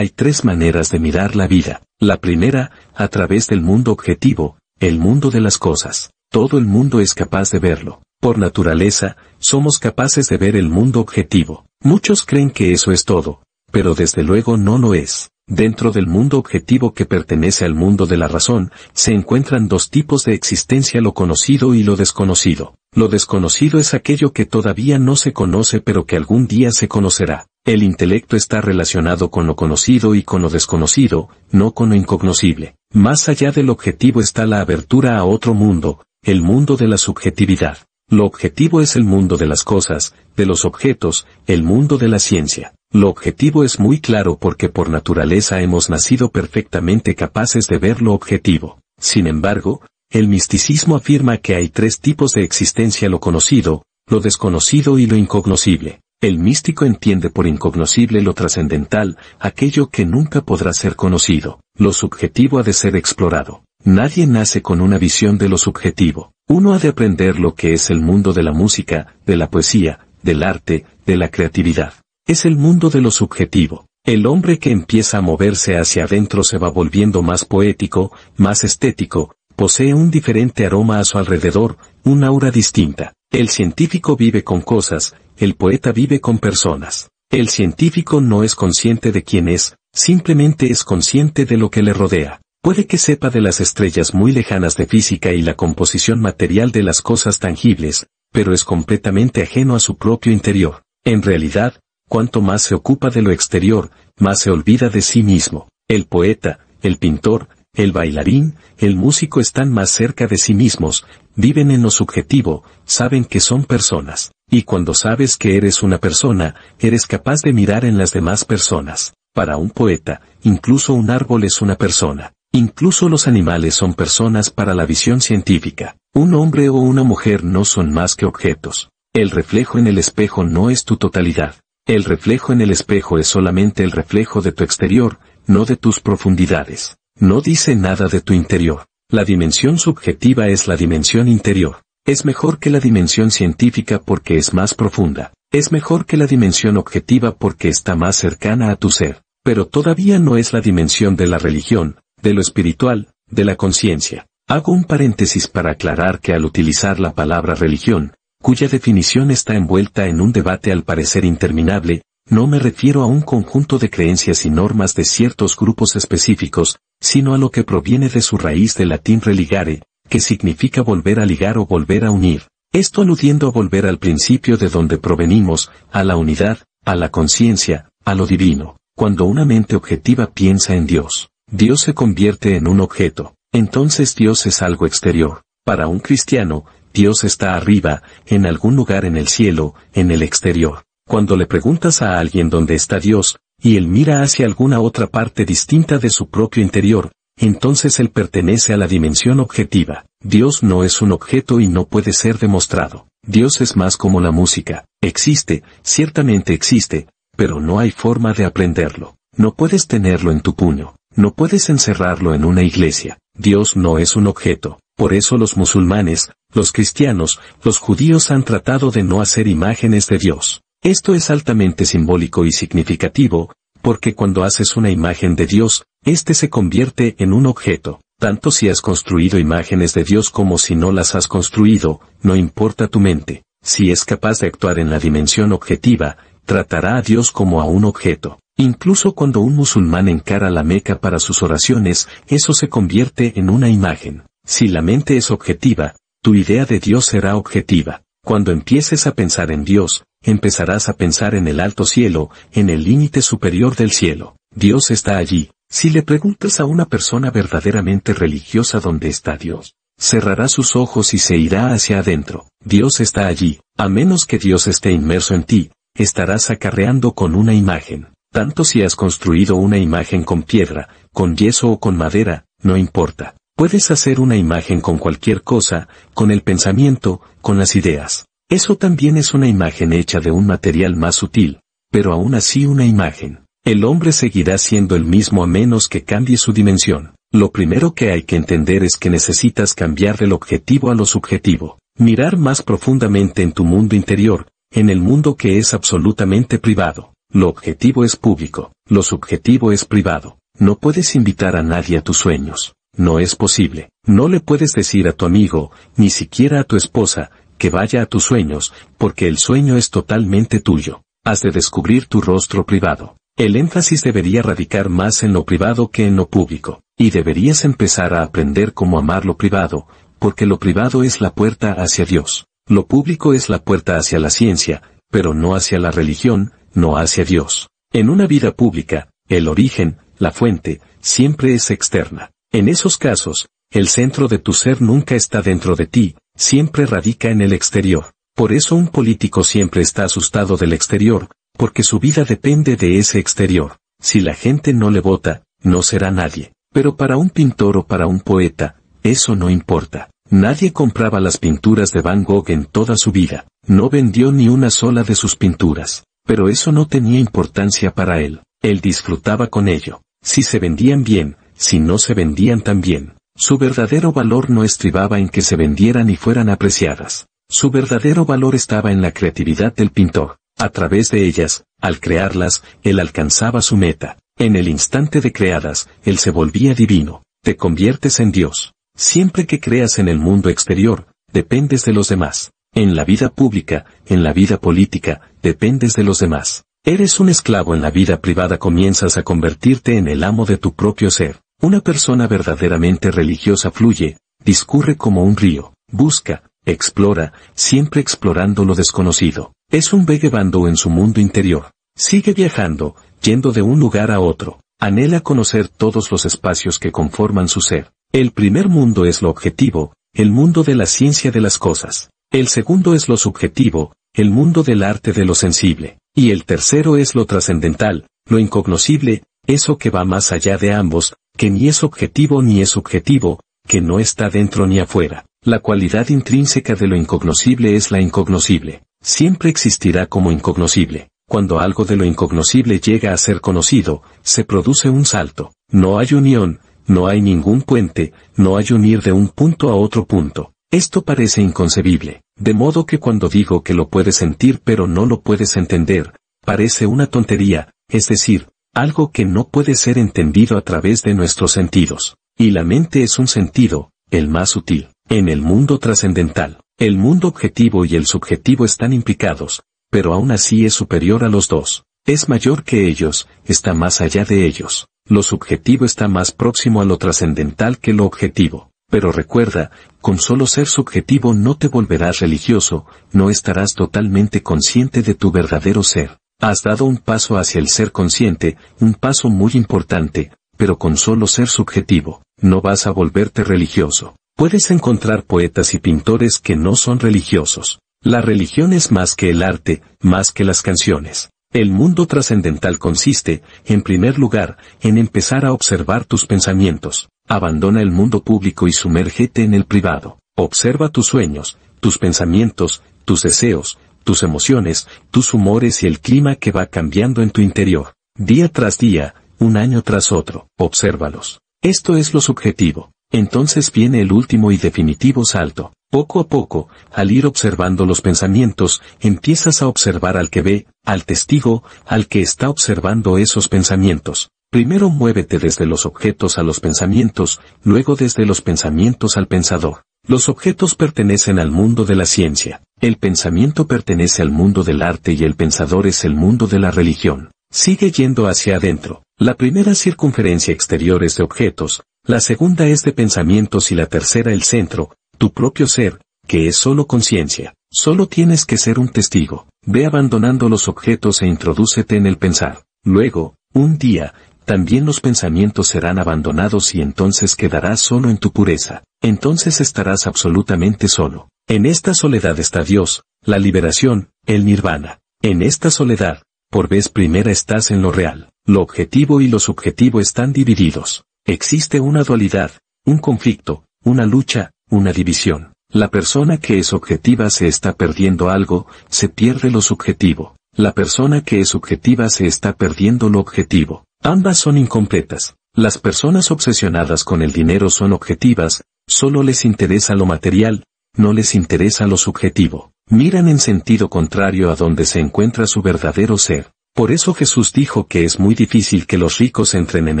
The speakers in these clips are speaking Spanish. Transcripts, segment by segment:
Hay tres maneras de mirar la vida. La primera, a través del mundo objetivo, el mundo de las cosas. Todo el mundo es capaz de verlo. Por naturaleza, somos capaces de ver el mundo objetivo. Muchos creen que eso es todo, pero desde luego no lo es. Dentro del mundo objetivo que pertenece al mundo de la razón, se encuentran dos tipos de existencia: lo conocido y lo desconocido. Lo desconocido es aquello que todavía no se conoce pero que algún día se conocerá. El intelecto está relacionado con lo conocido y con lo desconocido, no con lo incognoscible. Más allá del objetivo está la abertura a otro mundo, el mundo de la subjetividad. Lo objetivo es el mundo de las cosas, de los objetos, el mundo de la ciencia. Lo objetivo es muy claro porque por naturaleza hemos nacido perfectamente capaces de ver lo objetivo. Sin embargo, el misticismo afirma que hay tres tipos de existencia: lo conocido, lo desconocido y lo incognoscible. El místico entiende por incognoscible lo trascendental, aquello que nunca podrá ser conocido. Lo subjetivo ha de ser explorado. Nadie nace con una visión de lo subjetivo. Uno ha de aprender lo que es el mundo de la música, de la poesía, del arte, de la creatividad. Es el mundo de lo subjetivo. El hombre que empieza a moverse hacia adentro se va volviendo más poético, más estético, posee un diferente aroma a su alrededor, un aura distinta. El científico vive con cosas, el poeta vive con personas. El científico no es consciente de quién es, simplemente es consciente de lo que le rodea. Puede que sepa de las estrellas muy lejanas de física y la composición material de las cosas tangibles, pero es completamente ajeno a su propio interior. En realidad, cuanto más se ocupa de lo exterior, más se olvida de sí mismo. El poeta, el pintor, el bailarín, el músico están más cerca de sí mismos, viven en lo subjetivo, saben que son personas. Y cuando sabes que eres una persona, eres capaz de mirar en las demás personas. Para un poeta, incluso un árbol es una persona. Incluso los animales son personas para la visión científica. Un hombre o una mujer no son más que objetos. El reflejo en el espejo no es tu totalidad. El reflejo en el espejo es solamente el reflejo de tu exterior, no de tus profundidades. No dice nada de tu interior. La dimensión subjetiva es la dimensión interior. Es mejor que la dimensión científica porque es más profunda. Es mejor que la dimensión objetiva porque está más cercana a tu ser. Pero todavía no es la dimensión de la religión, de lo espiritual, de la conciencia. Hago un paréntesis para aclarar que al utilizar la palabra religión, cuya definición está envuelta en un debate al parecer interminable, no me refiero a un conjunto de creencias y normas de ciertos grupos específicos, sino a lo que proviene de su raíz del latín religare, que significa volver a ligar o volver a unir. Esto aludiendo a volver al principio de donde provenimos, a la unidad, a la conciencia, a lo divino. Cuando una mente objetiva piensa en Dios, Dios se convierte en un objeto. Entonces Dios es algo exterior. Para un cristiano, Dios está arriba, en algún lugar en el cielo, en el exterior. Cuando le preguntas a alguien dónde está Dios, y él mira hacia alguna otra parte distinta de su propio interior, entonces él pertenece a la dimensión objetiva. Dios no es un objeto y no puede ser demostrado. Dios es más como la música. Existe, ciertamente existe, pero no hay forma de aprenderlo. No puedes tenerlo en tu puño. No puedes encerrarlo en una iglesia. Dios no es un objeto. Por eso los musulmanes, los cristianos, los judíos han tratado de no hacer imágenes de Dios. Esto es altamente simbólico y significativo, porque cuando haces una imagen de Dios, éste se convierte en un objeto. Tanto si has construido imágenes de Dios como si no las has construido, no importa tu mente. Si es capaz de actuar en la dimensión objetiva, tratará a Dios como a un objeto. Incluso cuando un musulmán encara la Meca para sus oraciones, eso se convierte en una imagen. Si la mente es objetiva, tu idea de Dios será objetiva. Cuando empieces a pensar en Dios, empezarás a pensar en el alto cielo, en el límite superior del cielo. Dios está allí. Si le preguntas a una persona verdaderamente religiosa dónde está Dios, cerrará sus ojos y se irá hacia adentro. Dios está allí. A menos que Dios esté inmerso en ti, estarás acarreando con una imagen. Tanto si has construido una imagen con piedra, con yeso o con madera, no importa. Puedes hacer una imagen con cualquier cosa, con el pensamiento, con las ideas. Eso también es una imagen hecha de un material más sutil, pero aún así una imagen. El hombre seguirá siendo el mismo a menos que cambie su dimensión. Lo primero que hay que entender es que necesitas cambiar del objetivo a lo subjetivo. Mirar más profundamente en tu mundo interior, en el mundo que es absolutamente privado. Lo objetivo es público, lo subjetivo es privado. No puedes invitar a nadie a tus sueños. No es posible. No le puedes decir a tu amigo, ni siquiera a tu esposa, que vaya a tus sueños, porque el sueño es totalmente tuyo. Has de descubrir tu rostro privado. El énfasis debería radicar más en lo privado que en lo público, y deberías empezar a aprender cómo amar lo privado, porque lo privado es la puerta hacia Dios. Lo público es la puerta hacia la ciencia, pero no hacia la religión, no hacia Dios. En una vida pública, el origen, la fuente, siempre es externa. En esos casos, el centro de tu ser nunca está dentro de ti, siempre radica en el exterior. Por eso un político siempre está asustado del exterior, porque su vida depende de ese exterior. Si la gente no le vota, no será nadie. Pero para un pintor o para un poeta, eso no importa. Nadie compraba las pinturas de Van Gogh en toda su vida. No vendió ni una sola de sus pinturas. Pero eso no tenía importancia para él. Él disfrutaba con ello. Si se vendían bien, si no se vendían tan bien. Su verdadero valor no estribaba en que se vendieran y fueran apreciadas. Su verdadero valor estaba en la creatividad del pintor. A través de ellas, al crearlas, él alcanzaba su meta. En el instante de creadas, él se volvía divino. Te conviertes en Dios. Siempre que creas en el mundo exterior, dependes de los demás. En la vida pública, en la vida política, dependes de los demás. Eres un esclavo en la vida privada, comienzas a convertirte en el amo de tu propio ser. Una persona verdaderamente religiosa fluye, discurre como un río, busca, explora, siempre explorando lo desconocido. Es un vagabundo en su mundo interior. Sigue viajando, yendo de un lugar a otro. Anhela conocer todos los espacios que conforman su ser. El primer mundo es lo objetivo, el mundo de la ciencia de las cosas. El segundo es lo subjetivo, el mundo del arte de lo sensible. Y el tercero es lo trascendental, lo incognoscible, eso que va más allá de ambos, que ni es objetivo ni es subjetivo, que no está dentro ni afuera. La cualidad intrínseca de lo incognoscible es la incognoscible. Siempre existirá como incognoscible. Cuando algo de lo incognoscible llega a ser conocido, se produce un salto. No hay unión, no hay ningún puente, no hay unir de un punto a otro punto. Esto parece inconcebible, de modo que cuando digo que lo puedes sentir pero no lo puedes entender, parece una tontería, es decir, algo que no puede ser entendido a través de nuestros sentidos. Y la mente es un sentido, el más sutil. En el mundo trascendental, el mundo objetivo y el subjetivo están implicados, pero aún así es superior a los dos. Es mayor que ellos, está más allá de ellos. Lo subjetivo está más próximo a lo trascendental que lo objetivo. Pero recuerda, con solo ser subjetivo no te volverás religioso, no estarás totalmente consciente de tu verdadero ser. Has dado un paso hacia el ser consciente, un paso muy importante, pero con solo ser subjetivo, no vas a volverte religioso. Puedes encontrar poetas y pintores que no son religiosos. La religión es más que el arte, más que las canciones. El mundo trascendental consiste, en primer lugar, en empezar a observar tus pensamientos. Abandona el mundo público y sumérgete en el privado. Observa tus sueños, tus pensamientos, tus deseos, tus emociones, tus humores y el clima que va cambiando en tu interior. Día tras día, un año tras otro. Obsérvalos. Esto es lo subjetivo. Entonces viene el último y definitivo salto. Poco a poco, al ir observando los pensamientos, empiezas a observar al que ve, al testigo, al que está observando esos pensamientos. Primero muévete desde los objetos a los pensamientos, luego desde los pensamientos al pensador. Los objetos pertenecen al mundo de la ciencia, el pensamiento pertenece al mundo del arte y el pensador es el mundo de la religión. Sigue yendo hacia adentro. La primera circunferencia exterior es de objetos, la segunda es de pensamientos y la tercera el centro, tu propio ser, que es solo conciencia. Solo tienes que ser un testigo. Ve abandonando los objetos e introdúcete en el pensar. Luego, un día, también los pensamientos serán abandonados y entonces quedarás solo en tu pureza. Entonces estarás absolutamente solo. En esta soledad está Dios, la liberación, el nirvana. En esta soledad, por vez primera estás en lo real. Lo objetivo y lo subjetivo están divididos. Existe una dualidad, un conflicto, una lucha, una división. La persona que es objetiva se está perdiendo algo, se pierde lo subjetivo. La persona que es subjetiva se está perdiendo lo objetivo. Ambas son incompletas. Las personas obsesionadas con el dinero son objetivas, solo les interesa lo material, no les interesa lo subjetivo. Miran en sentido contrario a donde se encuentra su verdadero ser. Por eso Jesús dijo que es muy difícil que los ricos entren en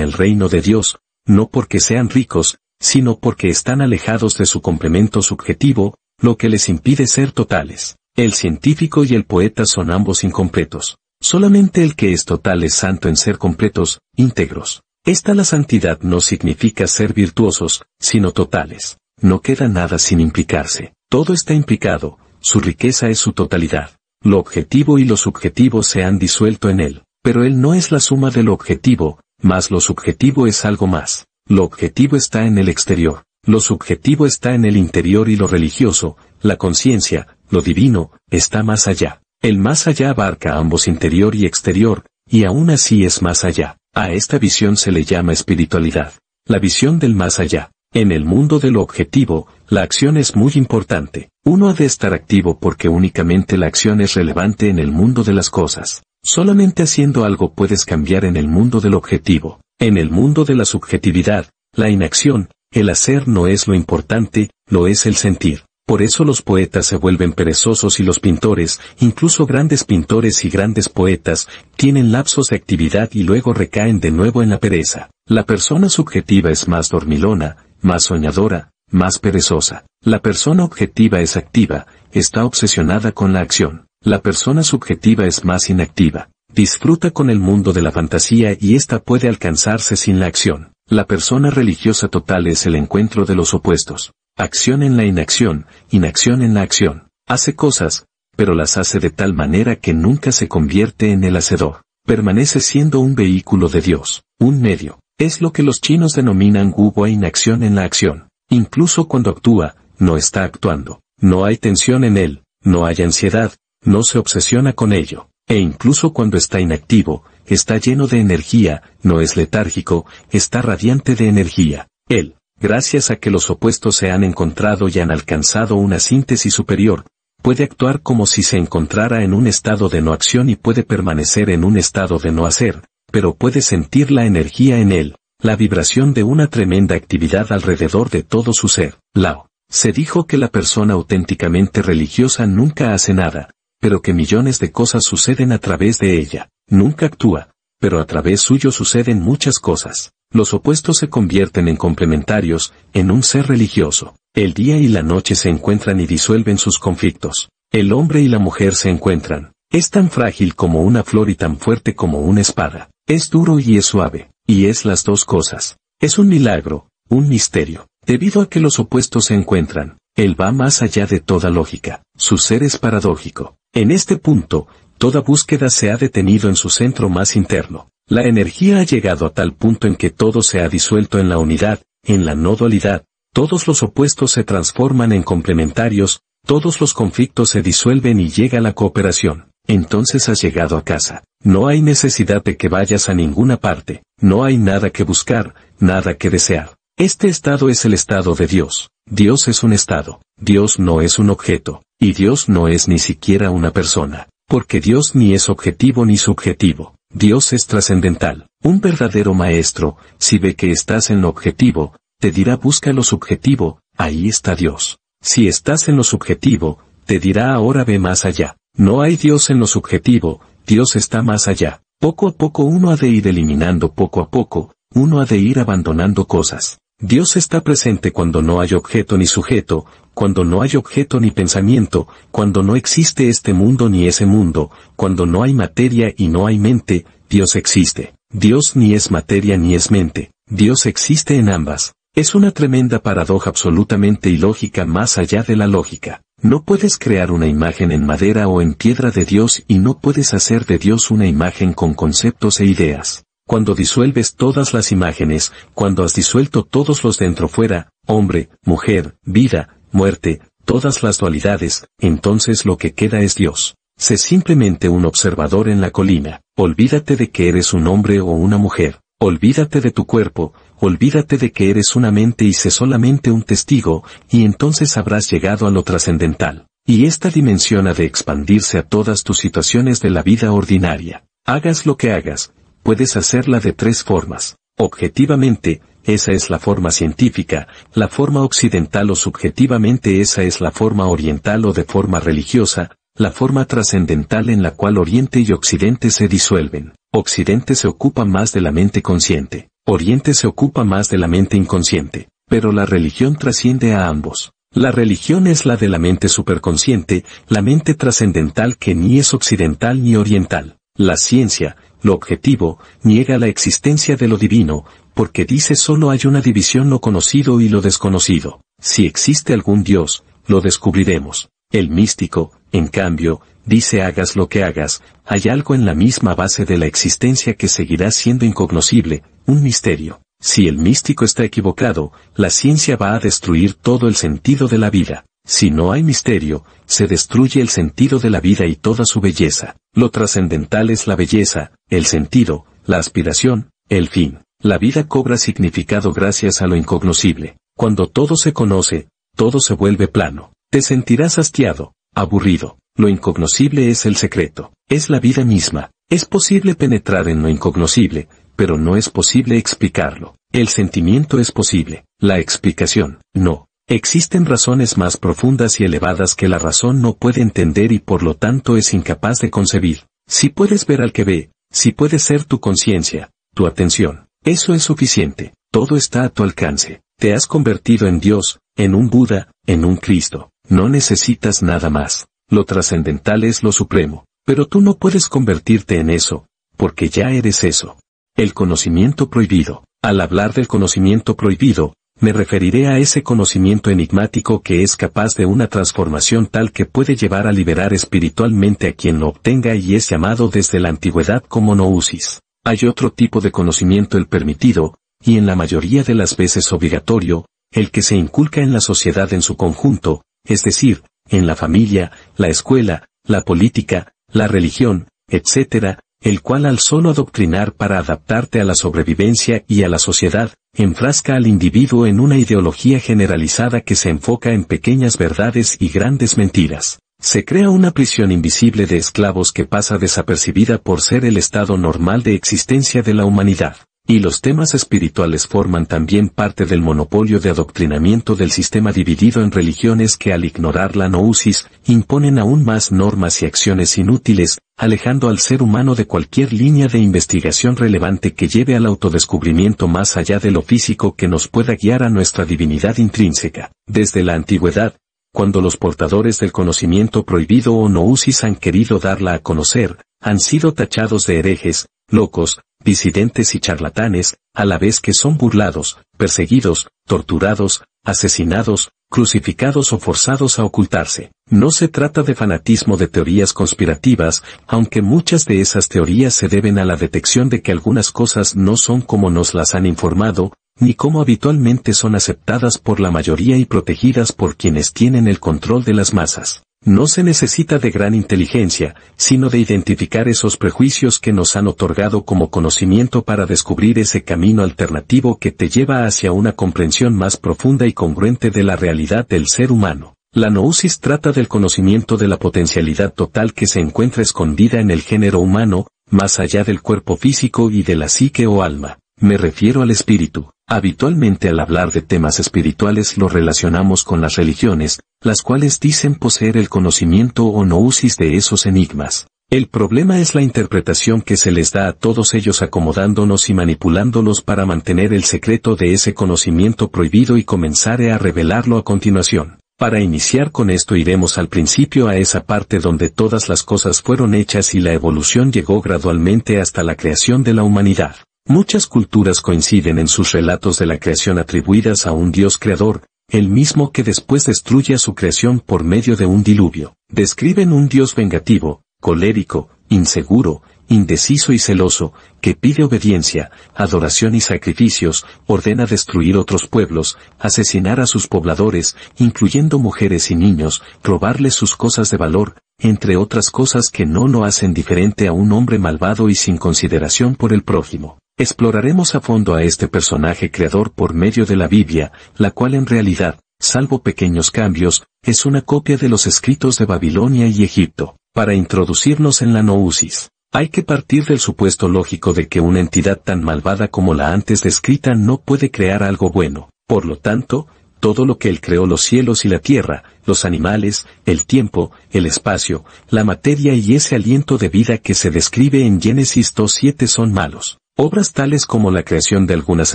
el reino de Dios, no porque sean ricos, sino porque están alejados de su complemento subjetivo, lo que les impide ser totales. El científico y el poeta son ambos incompletos. Solamente el que es total es santo en ser completos, íntegros. La santidad no significa ser virtuosos, sino totales. No queda nada sin implicarse. Todo está implicado, su riqueza es su totalidad. Lo objetivo y lo subjetivo se han disuelto en él. Pero él no es la suma de lo objetivo, más lo subjetivo es algo más. Lo objetivo está en el exterior. Lo subjetivo está en el interior y lo religioso, la conciencia, lo divino, está más allá. El más allá abarca ambos interior y exterior, y aún así es más allá. A esta visión se le llama espiritualidad. La visión del más allá. En el mundo de lo objetivo, la acción es muy importante. Uno ha de estar activo porque únicamente la acción es relevante en el mundo de las cosas. Solamente haciendo algo puedes cambiar en el mundo del objetivo. En el mundo de la subjetividad, la inacción, el hacer no es lo importante, lo es el sentir. Por eso los poetas se vuelven perezosos y los pintores, incluso grandes pintores y grandes poetas, tienen lapsos de actividad y luego recaen de nuevo en la pereza. La persona subjetiva es más dormilona, más soñadora, más perezosa. La persona objetiva es activa, está obsesionada con la acción. La persona subjetiva es más inactiva. Disfruta con el mundo de la fantasía y ésta puede alcanzarse sin la acción. La persona religiosa total es el encuentro de los opuestos. Acción en la inacción, inacción en la acción. Hace cosas, pero las hace de tal manera que nunca se convierte en el hacedor. Permanece siendo un vehículo de Dios, un medio. Es lo que los chinos denominan gubo inacción en la acción. Incluso cuando actúa, no está actuando. No hay tensión en él, no hay ansiedad, no se obsesiona con ello. E incluso cuando está inactivo, está lleno de energía, no es letárgico, está radiante de energía. Él, gracias a que los opuestos se han encontrado y han alcanzado una síntesis superior, puede actuar como si se encontrara en un estado de no acción y puede permanecer en un estado de no hacer, pero puede sentir la energía en él, la vibración de una tremenda actividad alrededor de todo su ser. Lao. Se dijo que la persona auténticamente religiosa nunca hace nada, pero que millones de cosas suceden a través de ella. Nunca actúa, pero a través suyo suceden muchas cosas. Los opuestos se convierten en complementarios, en un ser religioso. El día y la noche se encuentran y disuelven sus conflictos. El hombre y la mujer se encuentran. Es tan frágil como una flor y tan fuerte como una espada. Es duro y es suave, y es las dos cosas. Es un milagro, un misterio. Debido a que los opuestos se encuentran, él va más allá de toda lógica. Su ser es paradójico. En este punto, toda búsqueda se ha detenido en su centro más interno. La energía ha llegado a tal punto en que todo se ha disuelto en la unidad, en la no dualidad. Todos los opuestos se transforman en complementarios, todos los conflictos se disuelven y llega la cooperación. Entonces has llegado a casa. No hay necesidad de que vayas a ninguna parte. No hay nada que buscar, nada que desear. Este estado es el estado de Dios. Dios es un estado. Dios no es un objeto. Y Dios no es ni siquiera una persona. Porque Dios ni es objetivo ni subjetivo. Dios es trascendental. Un verdadero maestro, si ve que estás en lo objetivo, te dirá busca lo subjetivo, ahí está Dios. Si estás en lo subjetivo, te dirá ahora ve más allá. No hay Dios en lo subjetivo, Dios está más allá. Poco a poco uno ha de ir eliminando poco a poco, uno ha de ir abandonando cosas. Dios está presente cuando no hay objeto ni sujeto, cuando no hay objeto ni pensamiento, cuando no existe este mundo ni ese mundo, cuando no hay materia y no hay mente, Dios existe. Dios ni es materia ni es mente, Dios existe en ambas. Es una tremenda paradoja absolutamente ilógica más allá de la lógica. No puedes crear una imagen en madera o en piedra de Dios y no puedes hacer de Dios una imagen con conceptos e ideas. Cuando disuelves todas las imágenes, cuando has disuelto todos los dentro fuera, hombre, mujer, vida, muerte, todas las dualidades, entonces lo que queda es Dios. Sé simplemente un observador en la colina. Olvídate de que eres un hombre o una mujer. Olvídate de tu cuerpo, olvídate de que eres una mente y sé solamente un testigo, y entonces habrás llegado a lo trascendental. Y esta dimensión ha de expandirse a todas tus situaciones de la vida ordinaria. Hagas lo que hagas, puedes hacerla de tres formas. Objetivamente, esa es la forma científica, la forma occidental o subjetivamente esa es la forma oriental o de forma religiosa, la forma trascendental en la cual Oriente y Occidente se disuelven. Occidente se ocupa más de la mente consciente, Oriente se ocupa más de la mente inconsciente, pero la religión trasciende a ambos. La religión es la de la mente superconsciente, la mente trascendental que ni es occidental ni oriental. La ciencia, lo objetivo, niega la existencia de lo divino, porque dice solo hay una división lo conocido y lo desconocido. Si existe algún Dios, lo descubriremos. El místico, en cambio, dice hagas lo que hagas, hay algo en la misma base de la existencia que seguirá siendo incognoscible, un misterio. Si el místico está equivocado, la ciencia va a destruir todo el sentido de la vida. Si no hay misterio, se destruye el sentido de la vida y toda su belleza. Lo trascendental es la belleza, el sentido, la aspiración, el fin. La vida cobra significado gracias a lo incognoscible. Cuando todo se conoce, todo se vuelve plano. Te sentirás hastiado, aburrido. Lo incognoscible es el secreto. Es la vida misma. Es posible penetrar en lo incognoscible, pero no es posible explicarlo. El sentimiento es posible. La explicación, no. Existen razones más profundas y elevadas que la razón no puede entender y por lo tanto es incapaz de concebir. Si puedes ver al que ve, si puedes ser tu conciencia, tu atención, eso es suficiente. Todo está a tu alcance. Te has convertido en Dios, en un Buda, en un Cristo. No necesitas nada más. Lo trascendental es lo supremo. Pero tú no puedes convertirte en eso, porque ya eres eso. El conocimiento prohibido. Al hablar del conocimiento prohibido, me referiré a ese conocimiento enigmático que es capaz de una transformación tal que puede llevar a liberar espiritualmente a quien lo obtenga y es llamado desde la antigüedad como Gnosis. Hay otro tipo de conocimiento, el permitido, y en la mayoría de las veces obligatorio, el que se inculca en la sociedad en su conjunto, es decir, en la familia, la escuela, la política, la religión, etc., el cual al solo adoctrinar para adaptarte a la sobrevivencia y a la sociedad, enfrasca al individuo en una ideología generalizada que se enfoca en pequeñas verdades y grandes mentiras. Se crea una prisión invisible de esclavos que pasa desapercibida por ser el estado normal de existencia de la humanidad. Y los temas espirituales forman también parte del monopolio de adoctrinamiento del sistema dividido en religiones que al ignorar la Gnosis, imponen aún más normas y acciones inútiles, alejando al ser humano de cualquier línea de investigación relevante que lleve al autodescubrimiento más allá de lo físico que nos pueda guiar a nuestra divinidad intrínseca. Desde la antigüedad, cuando los portadores del conocimiento prohibido o Gnosis han querido darla a conocer, han sido tachados de herejes, locos, disidentes y charlatanes, a la vez que son burlados, perseguidos, torturados, asesinados, crucificados o forzados a ocultarse. No se trata de fanatismo de teorías conspirativas, aunque muchas de esas teorías se deben a la detección de que algunas cosas no son como nos las han informado, ni como habitualmente son aceptadas por la mayoría y protegidas por quienes tienen el control de las masas. No se necesita de gran inteligencia, sino de identificar esos prejuicios que nos han otorgado como conocimiento para descubrir ese camino alternativo que te lleva hacia una comprensión más profunda y congruente de la realidad del ser humano. La Gnosis trata del conocimiento de la potencialidad total que se encuentra escondida en el género humano, más allá del cuerpo físico y de la psique o alma. Me refiero al espíritu. Habitualmente al hablar de temas espirituales lo relacionamos con las religiones, las cuales dicen poseer el conocimiento o Gnosis de esos enigmas. El problema es la interpretación que se les da a todos ellos acomodándonos y manipulándolos para mantener el secreto de ese conocimiento prohibido y comenzaré a revelarlo a continuación. Para iniciar con esto iremos al principio a esa parte donde todas las cosas fueron hechas y la evolución llegó gradualmente hasta la creación de la humanidad. Muchas culturas coinciden en sus relatos de la creación atribuidas a un Dios creador, el mismo que después destruye a su creación por medio de un diluvio. Describen un Dios vengativo, colérico, inseguro, indeciso y celoso, que pide obediencia, adoración y sacrificios, ordena destruir otros pueblos, asesinar a sus pobladores, incluyendo mujeres y niños, robarles sus cosas de valor, entre otras cosas que no lo hacen diferente a un hombre malvado y sin consideración por el prójimo. Exploraremos a fondo a este personaje creador por medio de la Biblia, la cual en realidad, salvo pequeños cambios, es una copia de los escritos de Babilonia y Egipto. Para introducirnos en la Gnosis, hay que partir del supuesto lógico de que una entidad tan malvada como la antes descrita no puede crear algo bueno. Por lo tanto, todo lo que Él creó, los cielos y la tierra, los animales, el tiempo, el espacio, la materia y ese aliento de vida que se describe en Génesis 2:7 son malos. Obras tales como la creación de algunas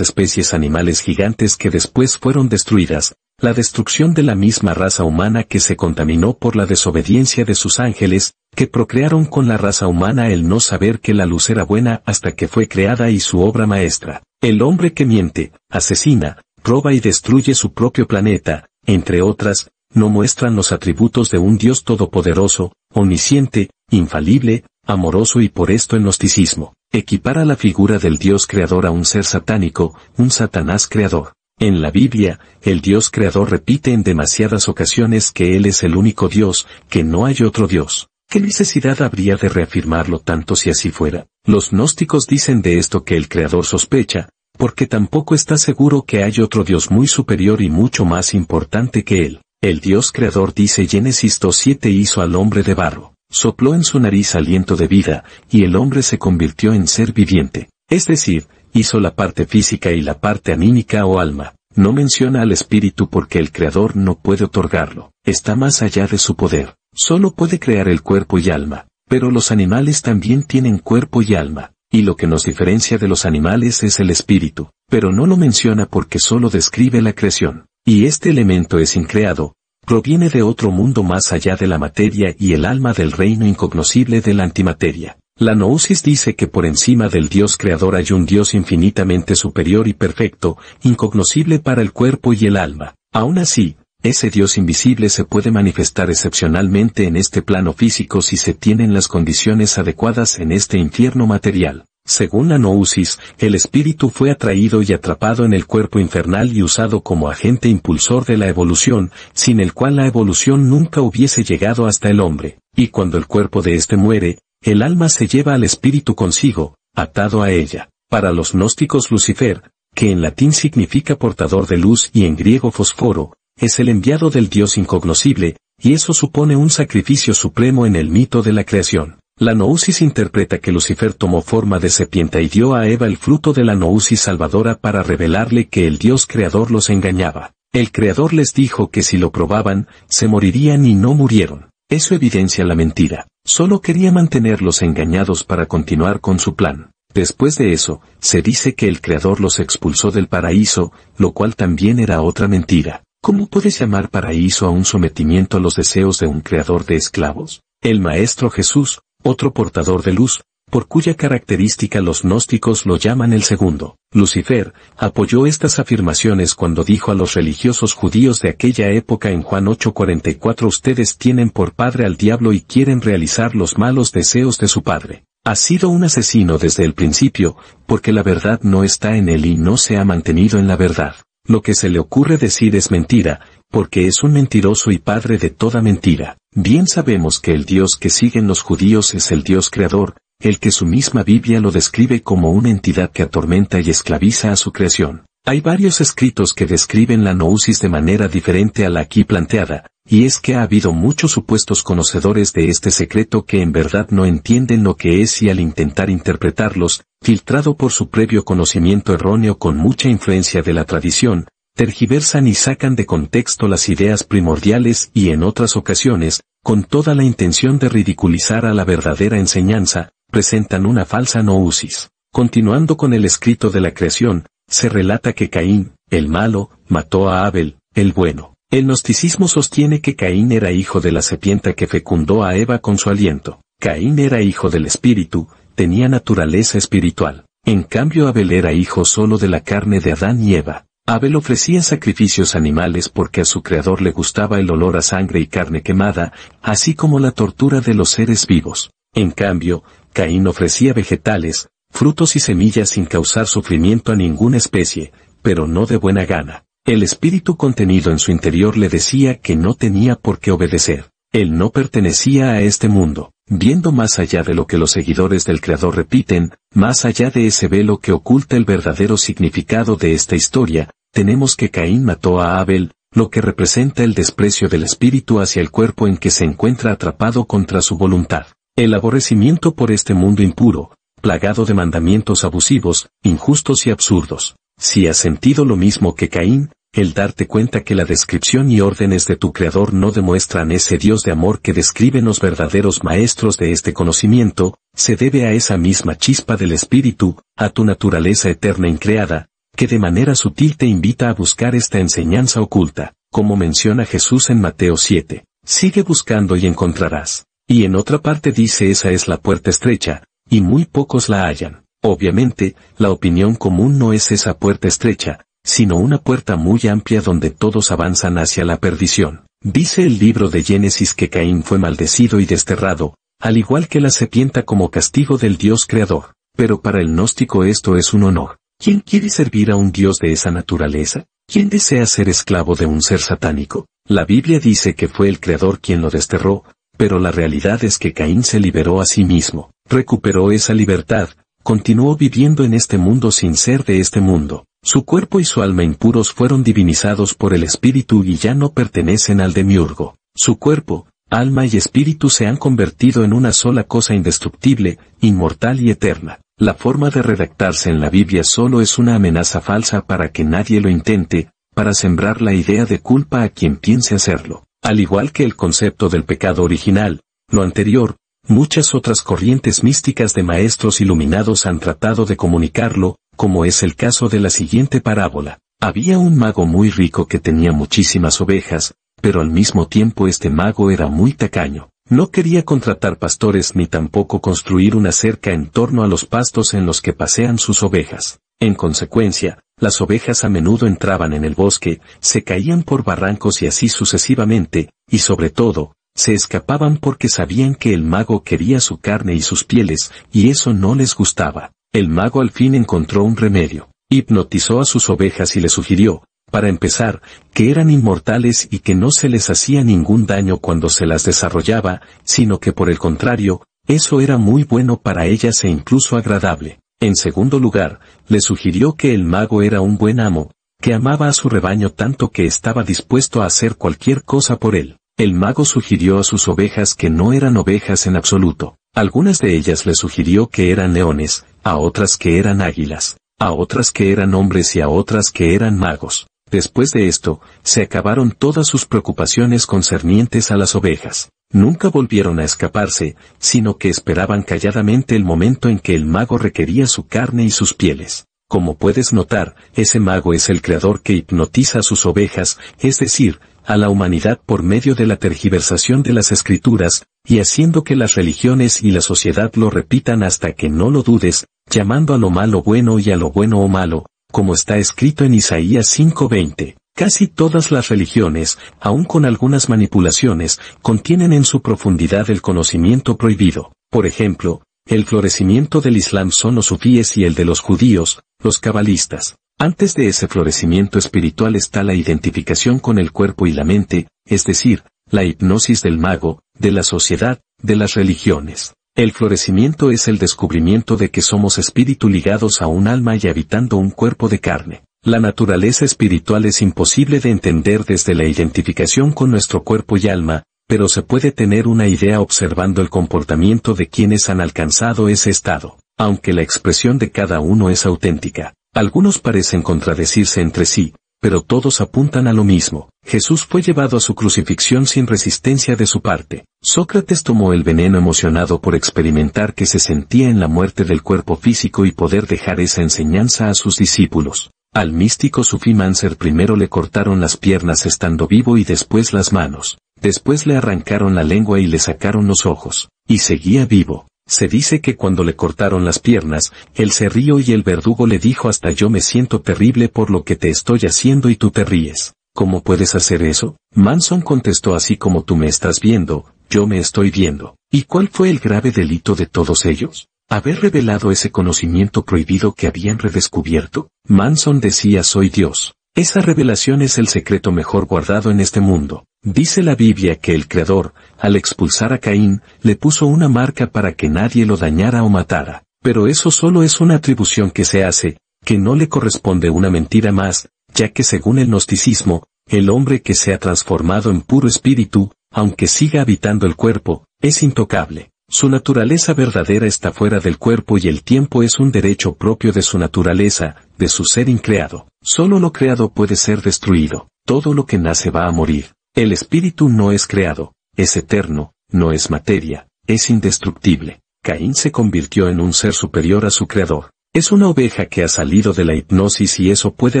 especies animales gigantes que después fueron destruidas, la destrucción de la misma raza humana que se contaminó por la desobediencia de sus ángeles, que procrearon con la raza humana el no saber que la luz era buena hasta que fue creada y su obra maestra, el hombre que miente, asesina, roba y destruye su propio planeta, entre otras, no muestran los atributos de un Dios todopoderoso, omnisciente, infalible, amoroso y por esto el gnosticismo equipara la figura del Dios creador a un ser satánico, un Satanás creador. En la Biblia, el Dios creador repite en demasiadas ocasiones que Él es el único Dios, que no hay otro Dios. ¿Qué necesidad habría de reafirmarlo tanto si así fuera? Los gnósticos dicen de esto que el creador sospecha, porque tampoco está seguro que hay otro Dios muy superior y mucho más importante que Él. El Dios creador, dice Génesis 2:7, hizo al hombre de barro, sopló en su nariz aliento de vida, y el hombre se convirtió en ser viviente. Es decir, hizo la parte física y la parte anímica o alma. No menciona al espíritu porque el creador no puede otorgarlo. Está más allá de su poder. Solo puede crear el cuerpo y alma. Pero los animales también tienen cuerpo y alma. Y lo que nos diferencia de los animales es el espíritu. Pero no lo menciona porque solo describe la creación. Y este elemento es increado. Proviene de otro mundo más allá de la materia y el alma del reino incognoscible de la antimateria. La Gnosis dice que por encima del Dios creador hay un Dios infinitamente superior y perfecto, incognoscible para el cuerpo y el alma. Aún así, ese Dios invisible se puede manifestar excepcionalmente en este plano físico si se tienen las condiciones adecuadas en este infierno material. Según la Gnosis, el espíritu fue atraído y atrapado en el cuerpo infernal y usado como agente impulsor de la evolución, sin el cual la evolución nunca hubiese llegado hasta el hombre. Y cuando el cuerpo de éste muere, el alma se lleva al espíritu consigo, atado a ella. Para los gnósticos, Lucifer, que en latín significa portador de luz y en griego fósforo, es el enviado del Dios incognoscible, y eso supone un sacrificio supremo en el mito de la creación. La Gnosis interpreta que Lucifer tomó forma de serpiente y dio a Eva el fruto de la Gnosis salvadora para revelarle que el Dios creador los engañaba. El creador les dijo que si lo probaban, se morirían y no murieron. Eso evidencia la mentira. Solo quería mantenerlos engañados para continuar con su plan. Después de eso, se dice que el creador los expulsó del paraíso, lo cual también era otra mentira. ¿Cómo puedes llamar paraíso a un sometimiento a los deseos de un creador de esclavos? El Maestro Jesús, otro portador de luz, por cuya característica los gnósticos lo llaman el segundo. Lucifer apoyó estas afirmaciones cuando dijo a los religiosos judíos de aquella época en Juan 8:44: ustedes tienen por padre al diablo y quieren realizar los malos deseos de su padre. Ha sido un asesino desde el principio, porque la verdad no está en él y no se ha mantenido en la verdad. Lo que se le ocurre decir es mentira, porque es un mentiroso y padre de toda mentira. Bien sabemos que el Dios que siguen los judíos es el Dios creador, el que su misma Biblia lo describe como una entidad que atormenta y esclaviza a su creación. Hay varios escritos que describen la Gnosis de manera diferente a la aquí planteada, y es que ha habido muchos supuestos conocedores de este secreto que en verdad no entienden lo que es y al intentar interpretarlos, filtrado por su previo conocimiento erróneo con mucha influencia de la tradición, tergiversan y sacan de contexto las ideas primordiales y en otras ocasiones, con toda la intención de ridiculizar a la verdadera enseñanza, presentan una falsa Gnosis. Continuando con el escrito de la creación, se relata que Caín, el malo, mató a Abel, el bueno. El gnosticismo sostiene que Caín era hijo de la serpiente que fecundó a Eva con su aliento. Caín era hijo del espíritu, tenía naturaleza espiritual. En cambio Abel era hijo solo de la carne de Adán y Eva. Abel ofrecía sacrificios animales porque a su creador le gustaba el olor a sangre y carne quemada, así como la tortura de los seres vivos. En cambio, Caín ofrecía vegetales, frutos y semillas sin causar sufrimiento a ninguna especie, pero no de buena gana. El espíritu contenido en su interior le decía que no tenía por qué obedecer. Él no pertenecía a este mundo. Viendo más allá de lo que los seguidores del Creador repiten, más allá de ese velo que oculta el verdadero significado de esta historia, tenemos que Caín mató a Abel, lo que representa el desprecio del espíritu hacia el cuerpo en que se encuentra atrapado contra su voluntad. El aborrecimiento por este mundo impuro, plagado de mandamientos abusivos, injustos y absurdos. Si has sentido lo mismo que Caín, el darte cuenta que la descripción y órdenes de tu Creador no demuestran ese Dios de amor que describen los verdaderos maestros de este conocimiento, se debe a esa misma chispa del Espíritu, a tu naturaleza eterna increada, que de manera sutil te invita a buscar esta enseñanza oculta, como menciona Jesús en Mateo 7. Sigue buscando y encontrarás. Y en otra parte dice esa es la puerta estrecha, y muy pocos la hallan. Obviamente, la opinión común no es esa puerta estrecha, sino una puerta muy amplia donde todos avanzan hacia la perdición. Dice el libro de Génesis que Caín fue maldecido y desterrado, al igual que la serpiente como castigo del Dios creador. Pero para el gnóstico esto es un honor. ¿Quién quiere servir a un Dios de esa naturaleza? ¿Quién desea ser esclavo de un ser satánico? La Biblia dice que fue el Creador quien lo desterró, pero la realidad es que Caín se liberó a sí mismo, recuperó esa libertad, continuó viviendo en este mundo sin ser de este mundo. Su cuerpo y su alma impuros fueron divinizados por el Espíritu y ya no pertenecen al demiurgo. Su cuerpo, alma y espíritu se han convertido en una sola cosa indestructible, inmortal y eterna. La forma de redactarse en la Biblia solo es una amenaza falsa para que nadie lo intente, para sembrar la idea de culpa a quien piense hacerlo. Al igual que el concepto del pecado original, lo anterior, muchas otras corrientes místicas de maestros iluminados han tratado de comunicarlo, como es el caso de la siguiente parábola. Había un mago muy rico que tenía muchísimas ovejas, pero al mismo tiempo este mago era muy tacaño. No quería contratar pastores ni tampoco construir una cerca en torno a los pastos en los que pasean sus ovejas. En consecuencia, las ovejas a menudo entraban en el bosque, se caían por barrancos y así sucesivamente, y sobre todo, se escapaban porque sabían que el mago quería su carne y sus pieles, y eso no les gustaba. El mago al fin encontró un remedio. Hipnotizó a sus ovejas y les sugirió, para empezar, que eran inmortales y que no se les hacía ningún daño cuando se las desarrollaba, sino que por el contrario, eso era muy bueno para ellas e incluso agradable. En segundo lugar, les sugirió que el mago era un buen amo, que amaba a su rebaño tanto que estaba dispuesto a hacer cualquier cosa por él. El mago sugirió a sus ovejas que no eran ovejas en absoluto. Algunas de ellas le sugirió que eran leones, a otras que eran águilas, a otras que eran hombres y a otras que eran magos. Después de esto, se acabaron todas sus preocupaciones concernientes a las ovejas. Nunca volvieron a escaparse, sino que esperaban calladamente el momento en que el mago requería su carne y sus pieles. Como puedes notar, ese mago es el creador que hipnotiza a sus ovejas, es decir, a la humanidad por medio de la tergiversación de las escrituras, y haciendo que las religiones y la sociedad lo repitan hasta que no lo dudes, llamando a lo malo bueno y a lo bueno o malo, como está escrito en Isaías 5:20. Casi todas las religiones, aun con algunas manipulaciones, contienen en su profundidad el conocimiento prohibido. Por ejemplo, el florecimiento del Islam son los sufíes y el de los judíos, los cabalistas. Antes de ese florecimiento espiritual está la identificación con el cuerpo y la mente, es decir, la hipnosis del mago, de la sociedad, de las religiones. El florecimiento es el descubrimiento de que somos espíritu ligados a un alma y habitando un cuerpo de carne. La naturaleza espiritual es imposible de entender desde la identificación con nuestro cuerpo y alma, pero se puede tener una idea observando el comportamiento de quienes han alcanzado ese estado, aunque la expresión de cada uno es auténtica. Algunos parecen contradecirse entre sí, pero todos apuntan a lo mismo. Jesús fue llevado a su crucifixión sin resistencia de su parte. Sócrates tomó el veneno emocionado por experimentar que se sentía en la muerte del cuerpo físico y poder dejar esa enseñanza a sus discípulos. Al místico sufí Manser primero le cortaron las piernas estando vivo y después las manos. Después le arrancaron la lengua y le sacaron los ojos. Y seguía vivo. Se dice que cuando le cortaron las piernas, él se rió y el verdugo le dijo hasta yo me siento terrible por lo que te estoy haciendo y tú te ríes. ¿Cómo puedes hacer eso? Manson contestó así como tú me estás viendo, yo me estoy viendo. ¿Y cuál fue el grave delito de todos ellos? ¿Haber revelado ese conocimiento prohibido que habían redescubierto? Manson decía soy Dios. Esa revelación es el secreto mejor guardado en este mundo. Dice la Biblia que el Creador, al expulsar a Caín, le puso una marca para que nadie lo dañara o matara. Pero eso solo es una atribución que se hace, que no le corresponde una mentira más, ya que según el gnosticismo, el hombre que se ha transformado en puro espíritu, aunque siga habitando el cuerpo, es intocable. Su naturaleza verdadera está fuera del cuerpo y el tiempo es un derecho propio de su naturaleza, de su ser increado. Solo lo creado puede ser destruido. Todo lo que nace va a morir. El espíritu no es creado, es eterno, no es materia, es indestructible. Caín se convirtió en un ser superior a su creador. Es una oveja que ha salido de la hipnosis y eso puede